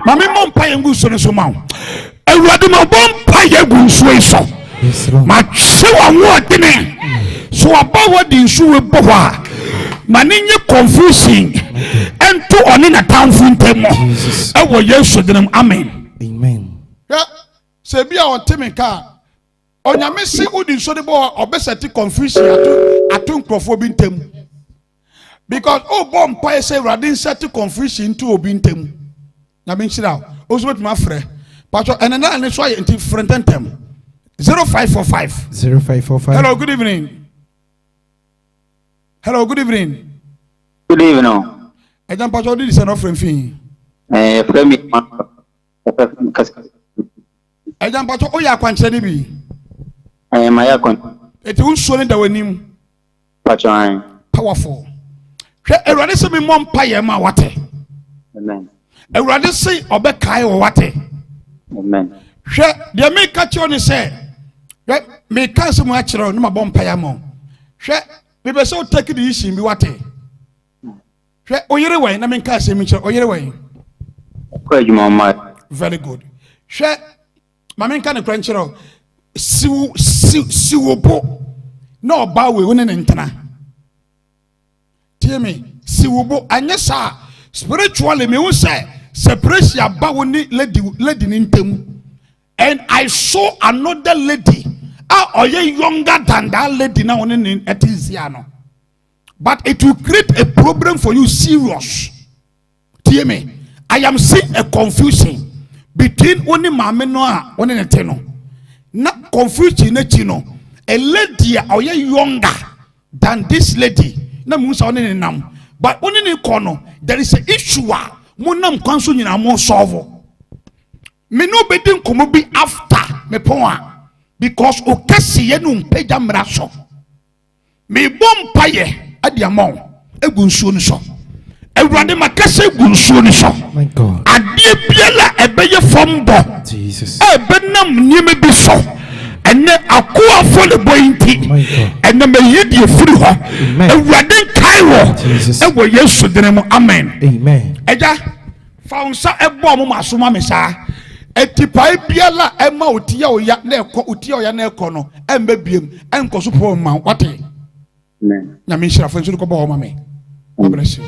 A: Mami mon paye ngu so ni so ma. Ewurade ma bon paye gu nso eso. Ma se wa wo dene. So abawo di nso we bo wa. Ma ni nye confusing. Ento oni na townful ntemo. E wo Yesu dinam amen.
C: Amen.
A: Yeah. Se bia on temi ka. Onyame se udi nso de bo obeseti confusion atu nkrofo bi ntem. Because bomb paye say radin set confusion to obi ntem. Na bin shira. Ozo betuma frɛ. Pastor enena ne so aye different ntem. 0545.
C: 0545.
A: Hello, good evening. Hello, good evening.
F: Good evening.
A: Ejan pastor did send offering fee.
F: Frame
A: Ejan pastor oya kwankyere ni bi.
F: my account.
A: Eti unso ne da wanim.
F: Patron.
A: Powerful. Hwɛ Ewurade se me mom paye ma wate.
F: Amen.
A: Ewurade se obɛkae wo wate.
F: Amen.
A: Hwɛ de me ka kyerɛ ne sɛ hwɛ me ka se mu akyerɛ no ma bɔ mpaye ma. Hwɛ me be so take the issue bi wate. oyere way na menka asem nche oyere way
F: Kwa juma ma.
A: very good hwe ma menka ne kranchero siwobo na oba we woni ne ntena tie me siwobo anye sa spiritually me won say separation ba woni lady ni ntem and I saw another lady oye younger than that lady na woni ne etizia no. But it will create a problem for you serious. Hear me. I am seeing a confusion between only mama no only neteno. Not confusion netino. A lady or younger than this lady. Na musa only nam. But only in corner there is an issue. Munam council in a more solve. Me no bedin komo be after me poa because okasi yenum peja mraso. Me bom paye. Adi among egu nsuo ni so ewurade makase egu nsuo ni so
C: My God.
A: adie biela ebeye fombo
C: Jesus.
A: ebenam nieme bi so ene akoa fo le boyinti
C: My God.
A: ene me yidie firi ho
C: Amen.
A: ewurade kaiwo
C: Jesus.
A: ewo yesu dene amen
C: Amen.
A: eja faunsa ebo mo masoma me sa etipai biela ema otia oya na ekọ otia oya na ekọ no embe biem enko so po ma wate.
F: Amen.
A: Nyame nhyira fa nso ko ba ho me. God bless you.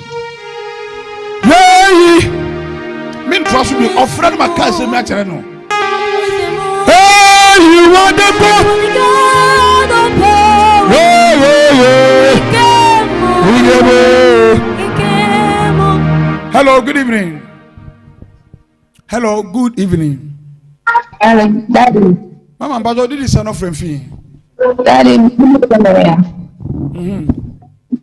A: Hey! Min trust me offer no maka se me akere no. Hey, you want the God? Hello, good evening. Hello, good evening.
E: Daddy.
A: Mama, but you did son of friend fee.
E: Daddy.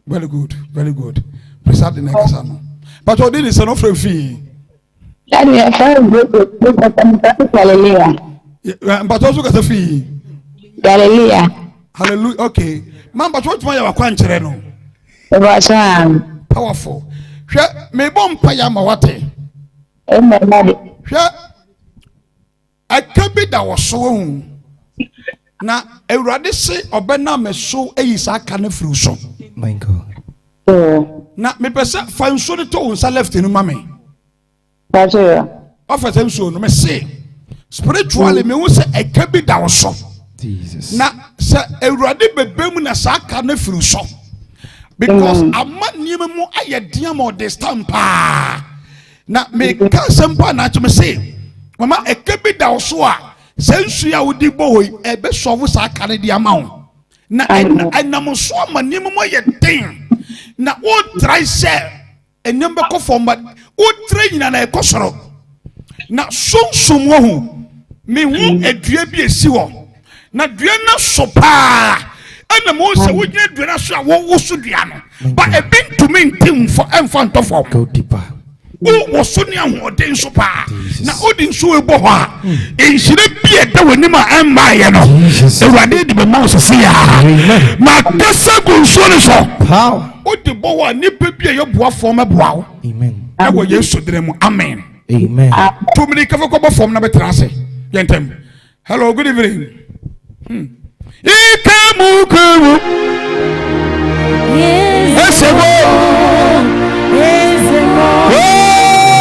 A: Very good, very good. Present the next son. But you did son of friend fee.
E: Daddy, I found good Hallelujah.
A: But also got a fee.
E: Hallelujah.
A: Hallelujah. Okay. Man, but what my aquanche no? Powerful. Me bomb paya mawate.
E: Amen, Daddy.
A: I can be that was so. Na Ewurade se obena me so eyisa aka na firi so.
C: My God.
A: Na me pese fa nso ne to unsa left no ma me.
E: That's it.
A: Offer nso no me say spiritually me wo se eka bi da wo so.
C: Jesus.
A: Na se Ewurade bebem na sa aka na firi so. Because ama niam mu ayedea mo this time pa. Na me ka sempa na to me say mama eka bi da wo so a sensu ya wodi boy ebe sovu sa kare di amount na enam so ma nimu mo ye den na o try say enyam be ko form but o try nyina na ekosoro na sunsum wo hu me hu adua bi esi wo na dua na so pa ena mo se wo nyina dua na so a wo so dua no ba ebi ntumi ntim for emfa ntofo
C: Go deeper.
A: wo so ne ahoden so pa na odin so ebo ho a enhire bi eda wani ma emma ye no ewade de be ma so se ya ma kasa gun so ne so
C: Power.
A: odi bo wa ni pe bi ye boa form boa wo
C: Amen.
A: e wo yesu dire mu amen
C: Amen.
A: to me ka ko bo form na betra ase yentem hello good evening ikamu kumu
B: Yes.
A: esebo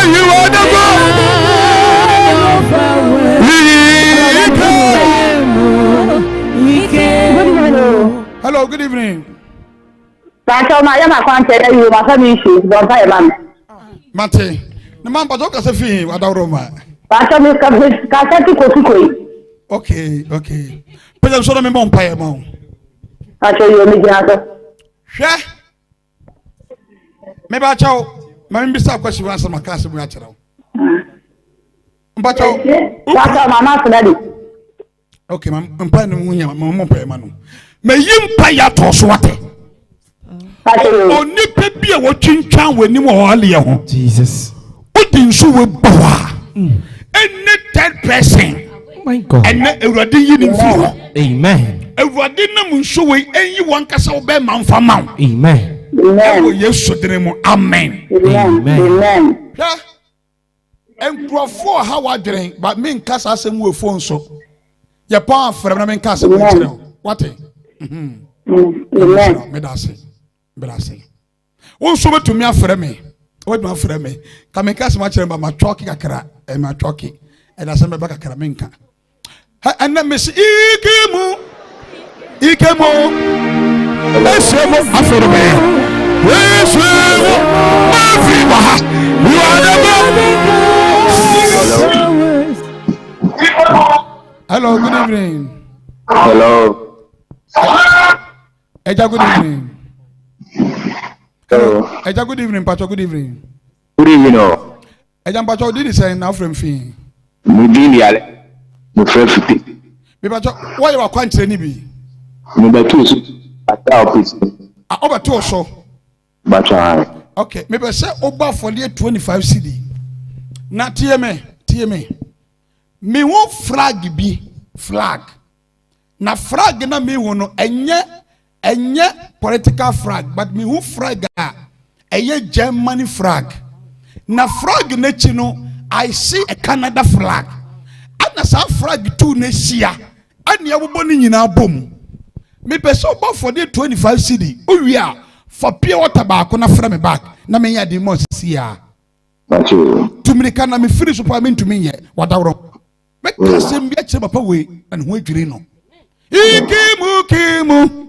A: you are the God. Hello, good evening.
E: Pastor, my contact you my family issues, don't pay ma'am.
A: Mate, the man but okay say wada Roma.
E: Pastor, me kasati kosikoi.
A: Okay. Pese so na me bon paye ma.
E: Pastor, you me jado.
A: Hwe. Me ba chawo, ma me bisa kwesi wan sama class mu a kira. Mba chawo.
E: Pastor, mama Daddy.
A: Okay, mpa no mu nya, ma paye ma no. Me yimpa ya to so wate.
E: Pastor,
A: Oni pe bi e wo twintwan wani mo hale ye ho.
C: Jesus.
A: Odi nso we boa. Any third person.
C: My God.
A: Ene Ewurade yi ni fi ho.
C: Amen.
A: Ewurade nam nso we enyi won kasa wo be manfa ma wo.
C: Amen.
A: Ewo Yesu dire mu amen.
E: Amen.
A: Hwa. Enkrofo ha wadweren but me nkasa asem wo phone so. Ye pa afrem na me nkasa wo kire ho. Wate?
E: Amen.
A: Me da se. Wo so betumi afre me. What my friend me? Come and cast my chair, my chalky kakra, and my chalky, and I send my back a caraminka. And then Miss Ikemu, let's say after the man. Yes, hello, good evening.
F: Hello.
A: Eja, good evening.
F: Hello.
A: Eja, good evening, Pacho, good evening.
F: Good evening.
A: Eja, Pacho, did you say now from Fee?
F: Mudini, my friend,
A: Pacho, why you are quite training?
F: number 2, at our office.
A: Over 2 or so.
F: But
A: Okay, maybe say Obofour the 25 CD. Na TMA. Me won flag bi flag. Na flag na me won no enye political flag, but me won flag a Germany flag. Na flag na chi no I see a Canada flag. Ana sa flag too na sia. Ani abobo ni nyina bom. Me pese Obofour the 25 CD. Owia for pure water back on a frame back. Na me ya the most see ya. To me can me finish supplement to me yet. What I wrong. Make the same get papa way and wait you know. Ikemu.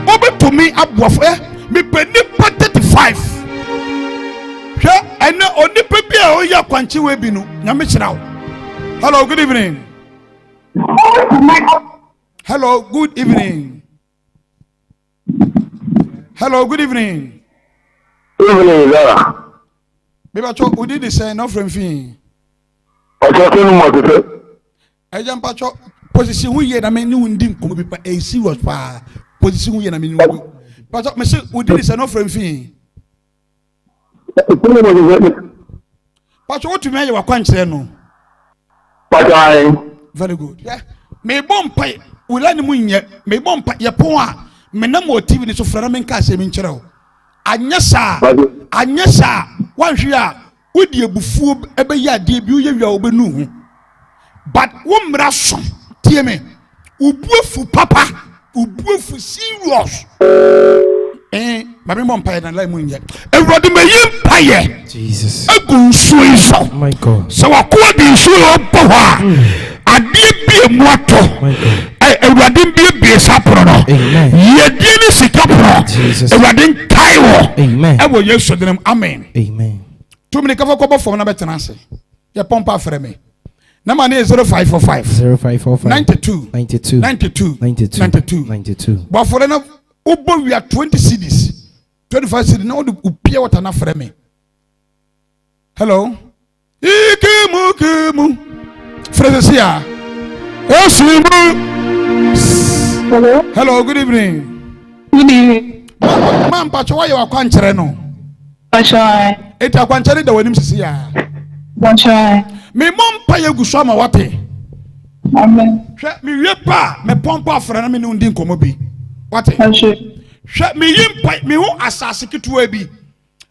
A: Open to me up me penny 35. And only prepare all your quanchi webino. Now. Hello, good evening. Hello, good evening. Hello, good evening.
F: good evening, Zara.
A: Baby, who did this say no from fee?
F: I talking about it.
A: I jump at your position. We had a man who didn't come up a serious pa position. We had a man but Monsieur, who did this no from fee? But what to me, you are quite no.
F: But I
A: Very good. Yeah. May bomb pay. Will any win yet? May bomb pay your poor. Me na mo TV so frana men ka se me nkyerɛw anya sa wan hwe a wodi abufuo ebe ya de bi uye wia obenu hu but wo mmra so tie me ubuafu papa ubuafu serious ma me mpa na lai mu nyɛ Awurade ma yi mpaye
C: Jesus.
A: agu nsuo yi so
C: Oh my God.
A: so wakoa di nsuo yo bɔ hɔ a ade bi emu ato Awurade bi sapro no yedie ni sika pro Awurade taiwo
C: Amen.
A: Ewo Yesu denem amen.
C: Amen.
A: 2 minutes kafa Obofour na betena ase ye pompa frɛ me na ma ne 0545
C: 0545
A: 92
C: 92
A: 92
C: 92
A: 92
C: 92.
A: Obofour na ubo wi 20 CDs 25 CDs na wo upia wata na frɛ me. Hello ikemu Fredesia Osimu. Hello, good evening.
E: Good evening.
A: Man, Pacho, why you are quanchering no?
E: Pacho.
A: It are quanchering the wedding see ya.
E: Pacho.
A: Me mom pay a gusama wate.
E: Amen.
A: Shut me repa, me pompa for an amin undin comobi. Wate.
E: Pacho.
A: Shut me impite me who assassin to a be.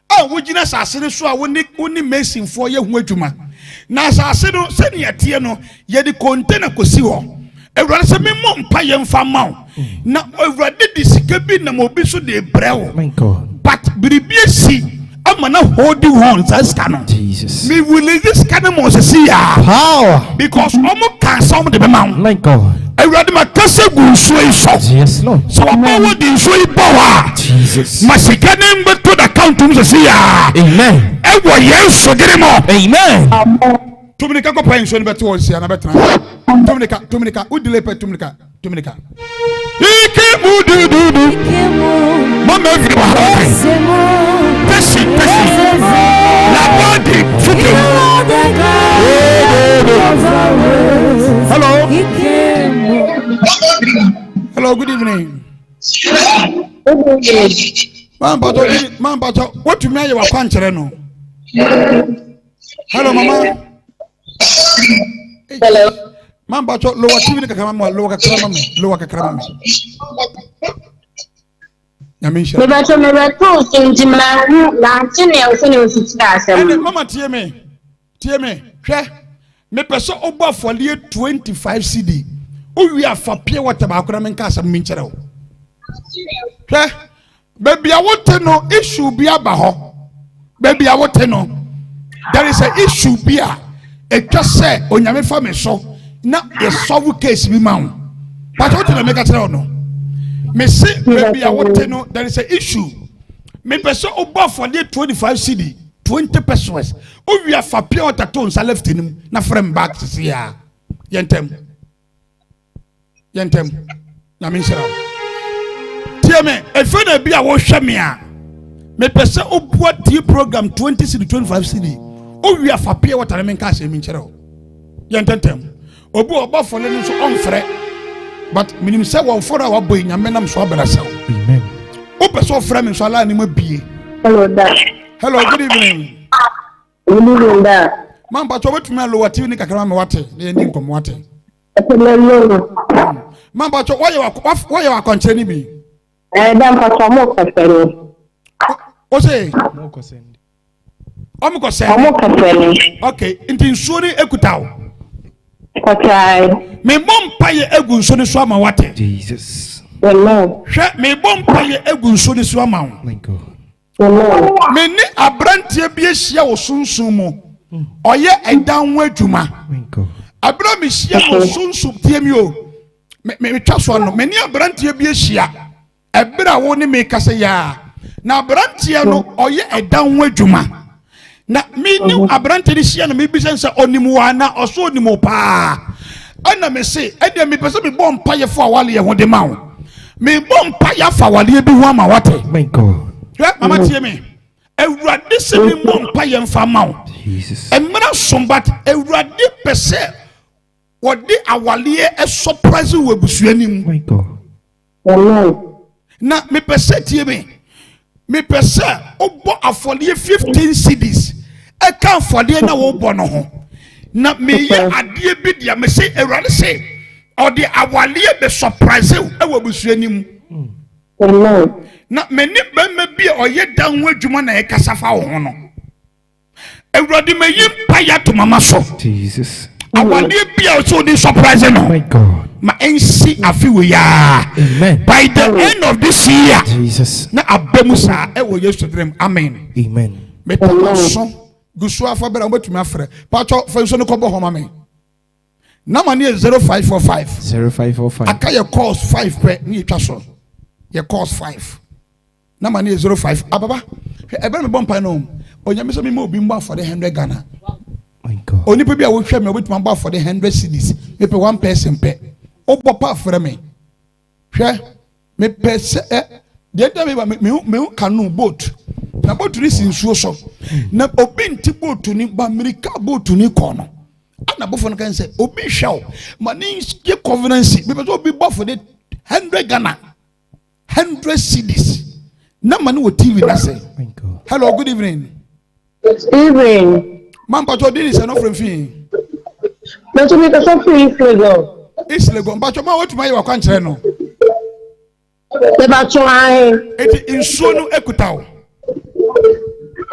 A: Oh, would you not assassin so I wouldn't only messing for your wetuma. Na assassin send your tiano, ye the container cosiwo. Everyone say me mom pay em famau. Na everybody disike bi na mobi so de brew.
C: My God.
A: But BBC I'm not holding on as canon.
C: Jesus.
A: Me will this canon was see ya.
C: Power.
A: Because almost can some the mount.
C: My God.
A: Everybody ma kase gu so so.
C: Yes, Lord.
A: So what the so power.
C: Jesus.
A: Masikanem but to the count to see ya.
C: Amen.
A: Ewo yes so get him up.
C: Amen.
A: Tuminika ko pension beto wo sia na betra. Tuminika udile pe tuminika. Ikemu du. Mama everybody. Pesi. La body fuke. Hello, good evening. Man bato, what to me you are kwanchere no? Hello mama.
E: Hello.
A: Man bato lower TV kakama mo lower kakama me. Yamisha.
E: Me bato kintimna na tine usini usitira asem.
A: Mama tie me. Hwe. Me pese Obofour 25 CD. O wi afa pie water ba akora men ka asem min kire o. Hwe. Baby, I want to know issue be abaho. Baby, I want to know. There is an issue be a just say on your family so now a solve case be mount. But what did I make a tell no? Me say, baby, I want to know there is an issue. Me person above for the 25 CD, 20 pesos. Oh, we have for pure water tones I left in him. Na friend back to see ya. Yentem. Na mean say. Tell me, if you be a wash me, me person what the program 20 CD, 25 CD. Oh, we have for pure water I mean cash mean chero. Yentem. Obu above for letting so unfre. But minimum say one for our boy, and men am so abelasa. Amen. Open so frame so allow him be.
E: Hello, Dad.
A: Hello, good evening.
E: Good evening, Dad.
A: Man, but what me lower to you, Kakama water, the ending come water. Man, but why you are concerning me?
E: I'm for some more custody.
A: What's it? Okay, into Sony Ekutao. Me bomb pay egun so ni so ama wate.
C: Jesus.
E: Amen.
A: Me bomb pay egun so ni so ama.
C: My God.
E: Amen.
A: Me ni abrantie bi ehia wo sunsun mu. Oye edan wo adwuma.
C: My God.
A: Abra me hia wo sunsun tie mi o. Me twa so no. Me ni abrantie bi ehia. Ebra wo ni me kase ya. Na abrantie no oye edan wo adwuma. Na me ni abrantie ni hia no me bi sense onimu ana oso onimu pa. Ana me say ede me pese me bom paye fo awale ye ho de ma wo me bom paye fa awale bi ho ama wate.
C: My God.
A: Mama tie me ewurade se me bom paye mfa ma wo
C: Jesus.
A: emra sombat ewurade pese wo de awale e surprise wo busuanim.
C: My God.
E: Amen.
A: Na me pese tie me pese obo afole 15 CDs e kan afole na wo bo no ho. Na me ye adie bi dia me say ewrade say or the awale be surprise e wo busuanim.
E: Amen.
A: Na me ni be me bi oye dan ho adwuma na e kasafa wo ho no ewrade me yim paya to mama so
C: Jesus.
A: awale bi o so the surprise no.
C: My God.
A: Ma ensi afi we ya.
C: Amen.
A: By the end of this year
C: Jesus.
A: na abemusa e wo Yesu dream. Amen.
C: Amen.
A: Me so gusu afa bera obetumi afre pacho fenso no kobo homa me na mane 0545
C: 0545
A: aka ye course 5 pe ni etwa so ye course 5 na mane 05 ababa ebe me bompa no onyame so me ma obi mba for the 100 Ghana.
C: My God.
A: Oni pe bia wo hwe me obetumi mba for the 100 cedis me pe one person pe obopa afre me hwe me pese de dem me kanu boat na boat ni sinsuo so na obi nti boat ni ba America boat ni kono ana bofo no kan say obi hwew ma ni ye covenancy be so obi bofo de 100 Ghana 100 cedis na ma ni wo TV na say.
C: My God.
A: Hello, good evening.
E: Good evening.
A: Man pato did is no from fi
E: But to make a something Lagos.
A: it's Lagos pato ma what my wa kan kire no
E: The batchline.
A: eti insuo no ekutawo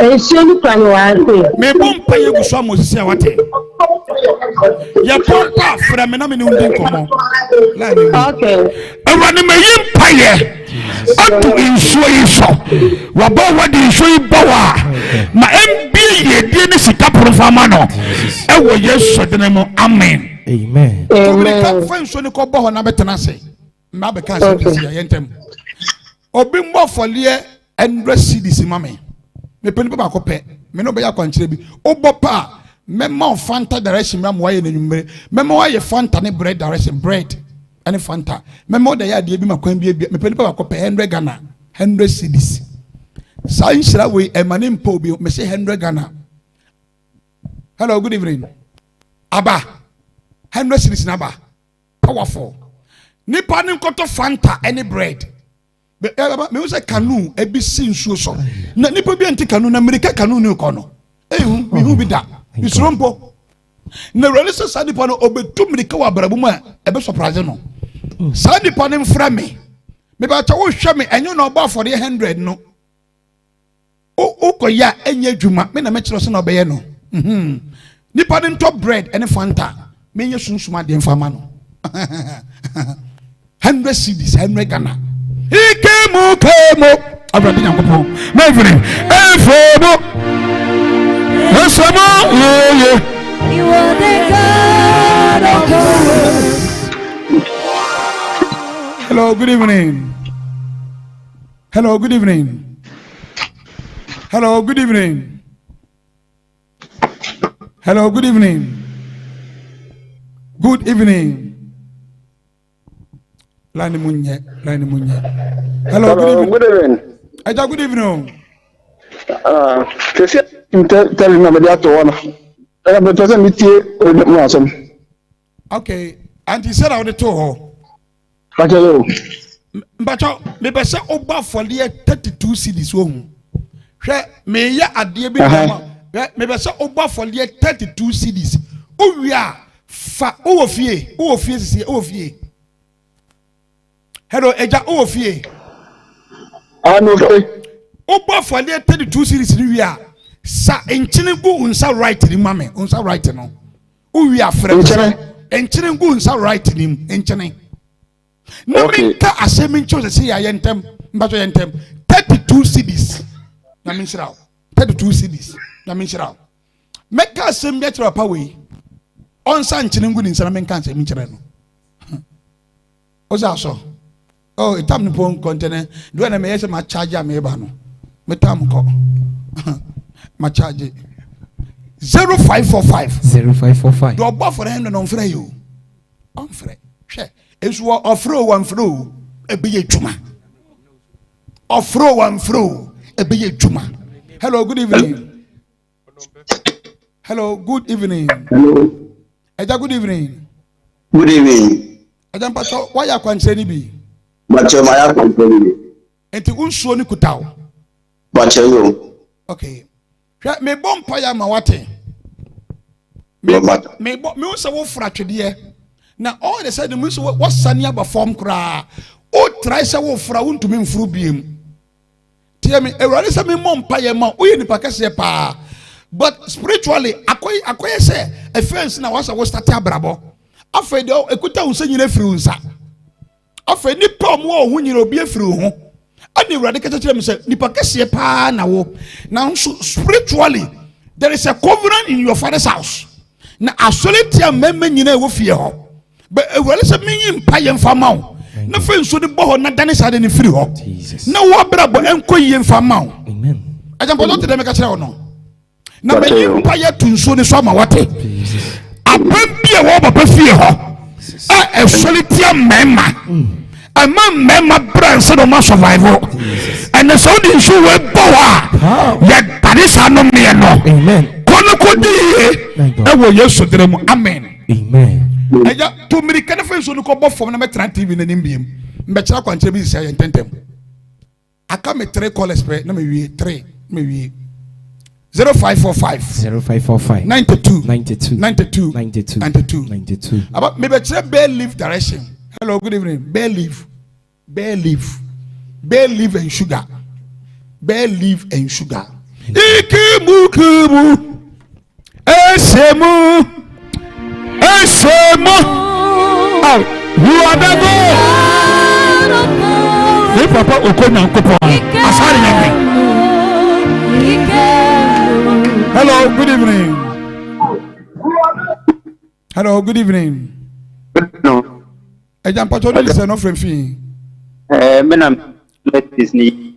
E: And she only plan one.
A: me bompa ye guso amosisi a wate ye bompa fra me na me ni undin komo la ni
E: Okay.
A: ewani me yim paye atu insuo yi so wa ba wa di insuo yi bawa ma MBA ye die ni sika profama no e wo Yesu de mo. Amen.
C: Amen.
A: Amen. Ka fa insuo ni ko bo ho na betena se ma be ka se disi ya yentem obi mbo folie 100 cedis mame me peni ba ko pe me no be ya kwankire bi obopa me ma fanta direction me mo ye na nwumere me ma ye fanta ne bread direction bread and fanta me mo da ya de bi makwan bi me peni ba ko pe 100 Ghana 100 cedis sa inshira we e mane mpo bi me say 100 Ghana. Hello, good evening. Aba 100 cedis na ba powerful nipa ni nkoto fanta any bread me say kanu e bi sin suo so na nipa bi anti kanu na America kanu ni ko no me hu bi da isrompo na rele se sa nipa no obetu America wa barabu mu a e be surprise no sa nipa ni mfra me ba cha wo hwe me enyo na oba for the 100 no o ko ya enye adwuma me na me kire so na obeye no nipa ni top bread any fanta me nye sunsuma de mfama no 100 cedis 100 Ghana. He came. awurade nyankopɔn mavene ɛfemo ɛsɛmo yeye.
B: You are the God of hosts.
A: Hello, good evening. Hello, good evening. Hello, good evening. Hello, good evening. Good evening. Lani munye. Hello, good evening.
F: Good evening.
A: Aja, good evening.
F: Tell me to one.
A: Okay, and he said I would tell her. But me be say oba for 32 cedis wo hu. Hwe me ya ade bi ma. Me be say oba for 32 cedis. O wi a fa o fie sisi o fie. Hello eja o fie.
F: No okay.
A: Oba for 32 cedis ni wi a sa enchine gu unsa right ni mame, unsa right no. O wi a frɛ enchine gu unsa right ni enchine. No minka asemi chose say ya yentem mbacho yentem 32 cedis na minshira 32 cedis na minshira meka asemi ya chira pa we onsa nchine ngu ni nsana menka asemi chira no oza so oh itam ni pon container do na me yese ma charge am e ba no metam ko ma charge 0545 do obo for him no mfra yo on frɛ hwɛ esu ofro one fro ebeye dwuma ofro one fro ebeye dwuma. Hello, good evening. Hello, good evening.
F: Hello.
A: Eja, good evening.
F: Good evening.
A: Eja mpacho why ya kwanse ni bi?
F: Bacho maya kwanteni.
A: Enti unsuo ni kutaw.
F: Bacho yo.
A: Okay. Hwɛ me bompa ya ma wate. Me unsa wo fra twede. Na all the sudden we what sani aba form kra o try say wo fra wontumi mfuru biem tie me ewrade say me mompa ye ma o ye nipa kase pa but spiritually akoye say offense na wasa wo start abrabo afa de ekuta wo nyina firi unsa afa nipa mo wo hu nyina obi afiri ho ani ewrade ka kire me say nipa kase pa na wo na spiritually there is a covenant in your father's house na asolitia memme nyina wo fie ho. But well, it's a mean pie and famau. No friends would bow na danis had any free hop. No what brabo and coy and famau. Amen. I don't know to them a no. Now, my pie to so the summer what it. I won't be a woman of fear. A solitaire member. A man member brands of my survival. And the sound is so well boa. Yet that is no me no. Amen. I will yes to them. Amen. Amen. Eja to me kind of friends no ko bo form na metra TV na nimbiem mbechira kwanche bi sia yententem aka me 3 callers pe na me wie 3 me wie 0545 92 about me bechira bear leaf direction. Hello, good evening. Bear leaf and sugar ikimu esemu Esemo, you are the God. Hey, Papa, Okona, Asari. Hello, good evening. Hello, good evening.
F: No.
A: I jump out of this and offering fee.
F: Menam, let this need.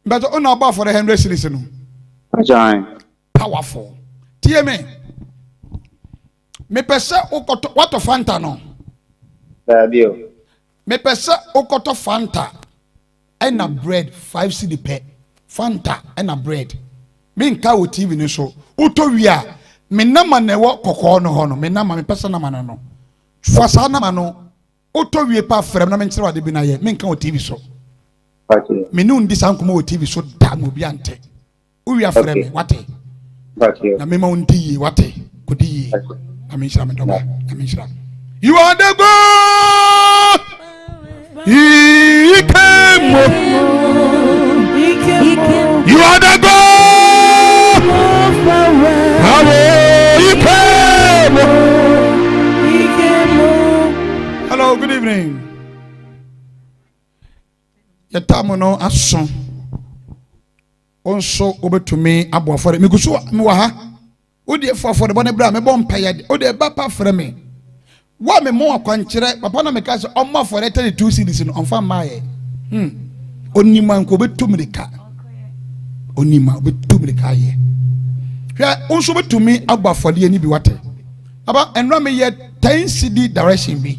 A: But on our bar for the Henry citizen. Powerful. TMA. Me pese okoto wato Fanta no.
F: Babio.
A: Me pese okoto Fanta and a bread 5 cedi per. Fanta and a bread. Me nka wo TV ni so. Uto wia me nama ne wo kokko no ho no. Me nama me pese nama no. Fasa nama no. Uto wie pa frem na me nkyere wade bi na ye. Me nka wo TV so.
F: Okay.
A: Me nu ndi san kuma wo TV so da mo bi ante. Uwi afrem me wate.
F: Okay.
A: Na me ma unti wate. Kodi. You are the God. He came. You are the God. He came. Hello, good evening. Your time no action. onso obetumi abo afore me guso me wa ha odi efo afore bo ne bra me bo mpaya odi eba pa frɛ me wa me mo akwankyerɛ papa na me ka so ɔmo afore 32 cities no ɔmfa maaye onima nko betumrika onima betumrika ye hwɛ onso betumi abo afore ani bi wate aba enra me ye 10 city direction bi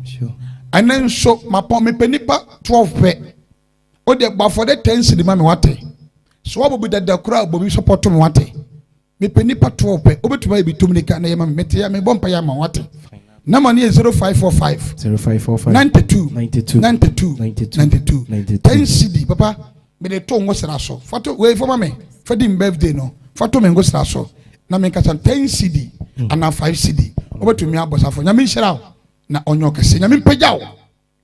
A: sure anan so mapɔ me panipa 12 pe odi abo afore 10 city ma me wate so obobi dada kura obobi support me wate me panipa 12 pe obetuma bi tumrika na ye ma me te ya me bompa ya ma wate na mani 0545 92 10 cd papa me de to ngosra so foto we for me for the birthday no foto me ngosra so na me kasa 10 cd ana 5 cd obetumi abosafo nya me nhira na onyo kese nya me mpagyaw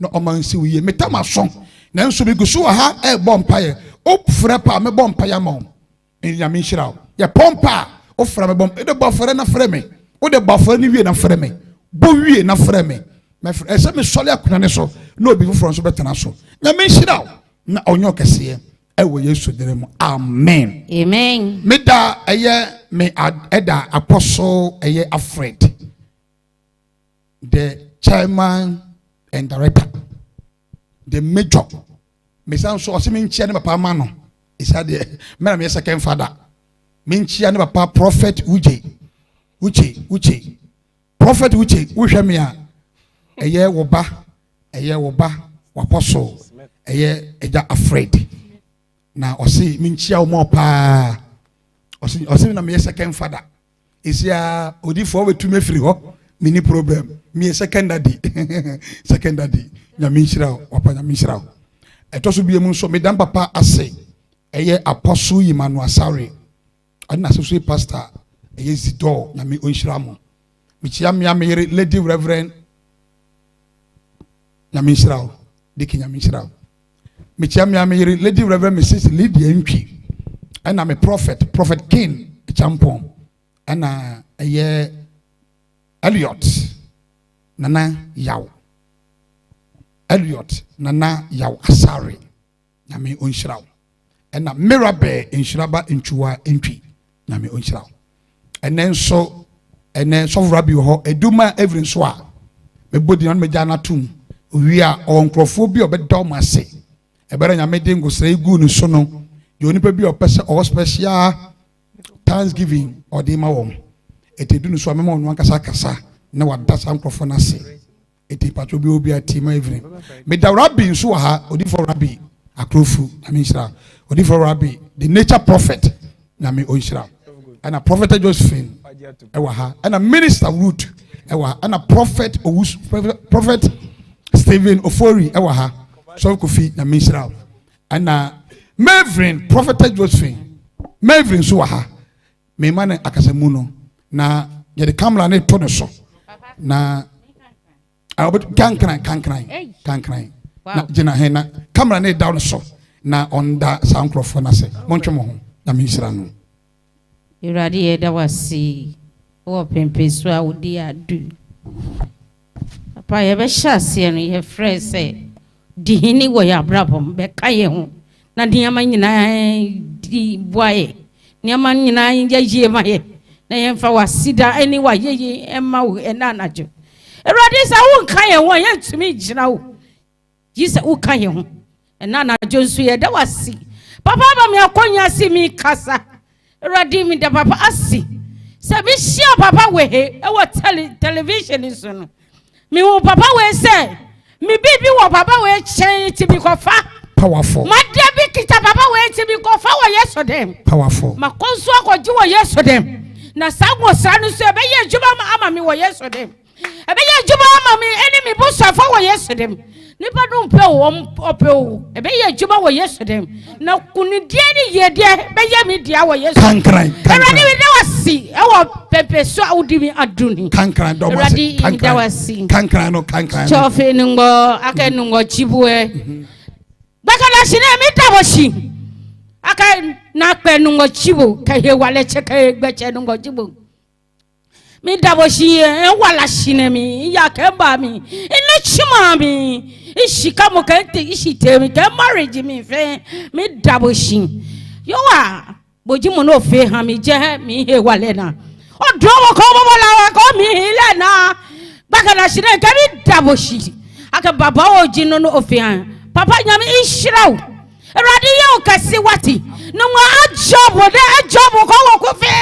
A: na omansi wiye metama so na nso bi guso ha e bompa ye ofra pa me bompa ya ma nya me nhira ya pompa ofra me bom e de bofore na frɛ me o de bofore ni wie na frɛ me bo wie na frɛ me me frɛ ese me sɔle akuna ne so na obi foforo so betena so na me nhira na onyo kese e wo Yesu dere mu amen
B: amen
A: me da eye me eda apostle eye Alfred the chairman and director the major me san so o se me nchia ne papa ma no isa de me na me second father me nchia ne papa prophet uche prophet uche wohwe me a eye wo ba apostle eye eja Alfred na o se me nchia wo pa o se na me second father isia odifo betumi free ho mini problem me second daddy nya me nchira wapa nya me nchira etoso bie mu so me dan papa ase eye apostle Emmanuel Asare ana associate pastor eye Zido nya me onchira mo michia me amere lady reverend nya me nchira diki nya me nchira michia me amere lady reverend Mrs Lydia Antwi ana me prophet King champon ana eye Elliot Nana Yaw Asare na me onhyiraw ena Mirabe enhyiraba entwa entwi na me onhyiraw enen so so rabi ho eduma every so a me bodi na me jana tum owi a onkrofo bi obedom ase ebere nya me de ngosra egu no so no de onipa bi opese o special Thanksgiving or de ma wom etedunu so amema onu kasa na wadasa nkrofo na se eti patro bi obi atima evening me da rabbi so ha odi for rabbi akrofu na me nhira odi for rabbi the nature prophet na me onhira ana prophet Josephine ewa ha ana minister Root ewa ana prophet Owus prophet Stephen Ofori ewa ha so kofi na me nhira ana Mavrin prophet Josephine Mavrin so ha me man akasamu no na ye de kamera ne to ne so na abot kankran na jina he na camera ne down so na on da sound microphone na se montwe mo ho na me nsira no
B: irade ye da wasi o pempeso a odi adu papa ye be hyase no ye frɛ se di hini wo ya brabom be kaye ho na di ama nyina di boaye ni ama nyina ye ma ye na ye mfa wasida ani wa ye emma wo enanajo erade sa wo kan ye wo ye tumi gina wo yisa wo kan ye ho enanajo nso ye da wasi papa ba me akonya si mi kasa erade mi da papa asi se mi shia papa we he e wo television nso no mi wo papa we se mi bibi wo papa we chen ti bi kofa
A: powerful
B: ma de bi kita papa we ti bi kofa wo yeso dem
A: powerful
B: ma konso akoji wo yeso dem na sagwo sanu so ebe ye djuma ma ama mi wo yeso dem ebe ye djuma ama mi enemy bo so fa wo yeso dem nipa do mpe wo ope wo ebe ye djuma wo yeso dem na kunidie ni ye de be ye mi dia wo yeso
A: kankran
B: ebe ni de wasi e wo pepe so awudi mi aduni
A: kankran do
B: wasi
A: kankran no
B: chofe nungo aka nungo chibue bakala shine mi taboshi aka na pe nungo chibo ka he wale cheke gbeche nungo chibo mi daboshi e wala shine mi ya ke ba mi ina chima mi ishika mo ka te ishite mi ke marriage mi fe mi daboshi Yowa, Bojimo no fe hami je mi he walena. O drowo ko mo la ko mi lena. Baka na shire kami daboshi. Aka baba o jino no ofe Papa nyame ishiraw. Erade ye okase wati. No mo ajob de ajob ko wo kufe.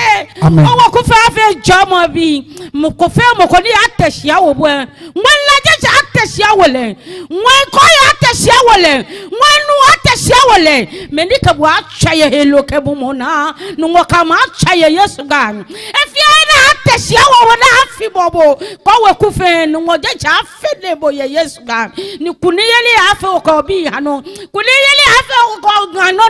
B: O wo kufe afa job bi. Mo kufe mo ko ni atehia wo bo. Won la je atehia wole. Won ko ya atehia wole. Won nu atehia wole. Me ni ka bo atwa ye helo ke bo mo na. No mo ka ma atwa ye Yesu gan. Efia na atehia wo na afi bobo. Ko wo kufe no mo je afi le bo ye Yesu gan. Ni kuniyeli afa ko bi hano. Kuniyeli afa ko gano.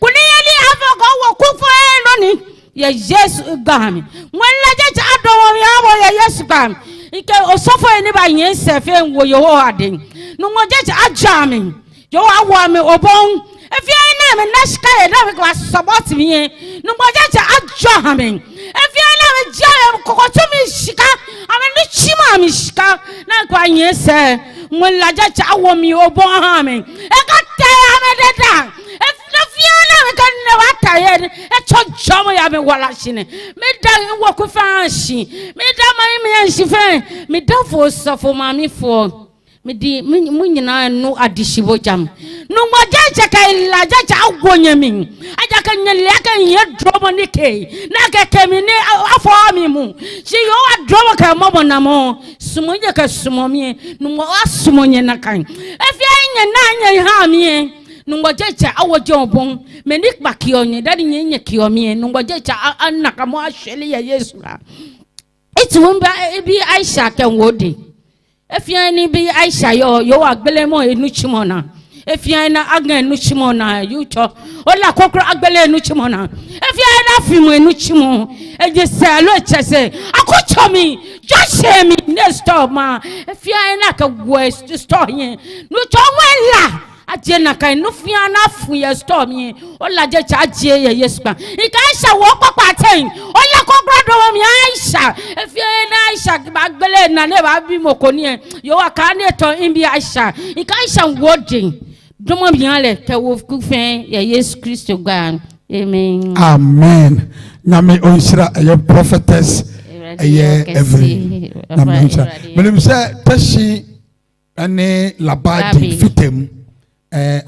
B: Kuniyeli afa ko wo kufe no ni. Ye Yesu gami. Wala je ado ya bo ye Yesu gami. Ike osofo eni ba yen sefe wo yo aden. No mo je ajami. Yo awo me obon. Efi na me nashika e na me kwa support me. No mo je ajami. Efi na me je kokoto mi shika. Ame ni chima mi shika. Na kwa yen se. Wala je awo mi obon ha me. E ka te ame deda. We can never tired. A chum ya me wala shine. Me dan walk with fancy. Me dan my me she fan. Me dan for suffer mammy for. Me di munina no adishibo jam. No more jaja la jaja wonyaming. I can yaka ye drama nike. Naka came in for me mo. She yo a drama ka mobo namo. Sumoya ka sumomi. No more sumonya nakan. If you ain't a nanya Nungo jecha awo jobon menik bakionye dadi nyenye kiomie nungo jecha anaka mo asheli ya Yesu la itu wumba bi Aisha kan wodi efia ni bi Aisha yo agbele mo enuchimona efia na agna enuchimona yucho ola kokro agbele enuchimona efia na fimu enuchimo ejese lo chese akochomi jose mi next stop ma efia na ka west store yen no chonwela Ajena kai nufia na fu ye storm ye ola je chaje ye Yesu ba ikaisha wo papa ten ola ko grado mi Aisha efie na Aisha bagbele na ne ba bi mokoni yo aka ne to imbi Aisha ikaisha wodin domo mi ale ke wo kufen ye Yesu Kristo gba amen
A: amen nyame onshira ye prophetess ye every amen menim say tashi ane labadi fitem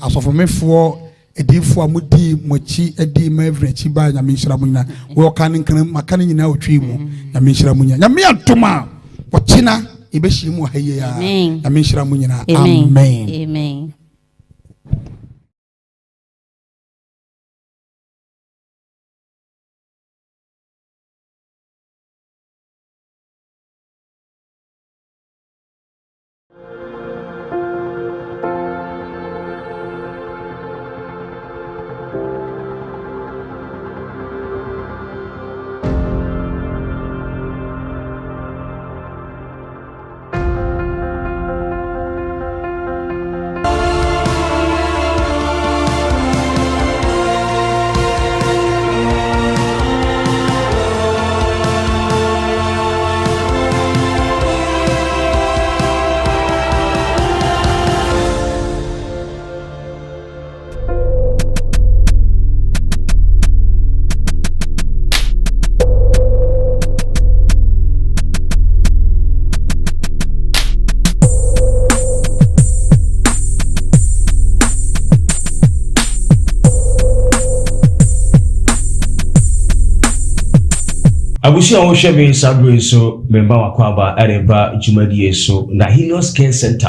A: asofomefo edifo amudi mochi edi mavrechi ba nyame nhira munya wo kan nkan makane nyina otwi mu nyame nhira munya nyame atoma wochina ebeshi mu haye ya nyame nhira munya amen
B: amen
G: Abusi a wo hwe be sabwe so memba wakwaba areba jumadi eso na Helios Care Center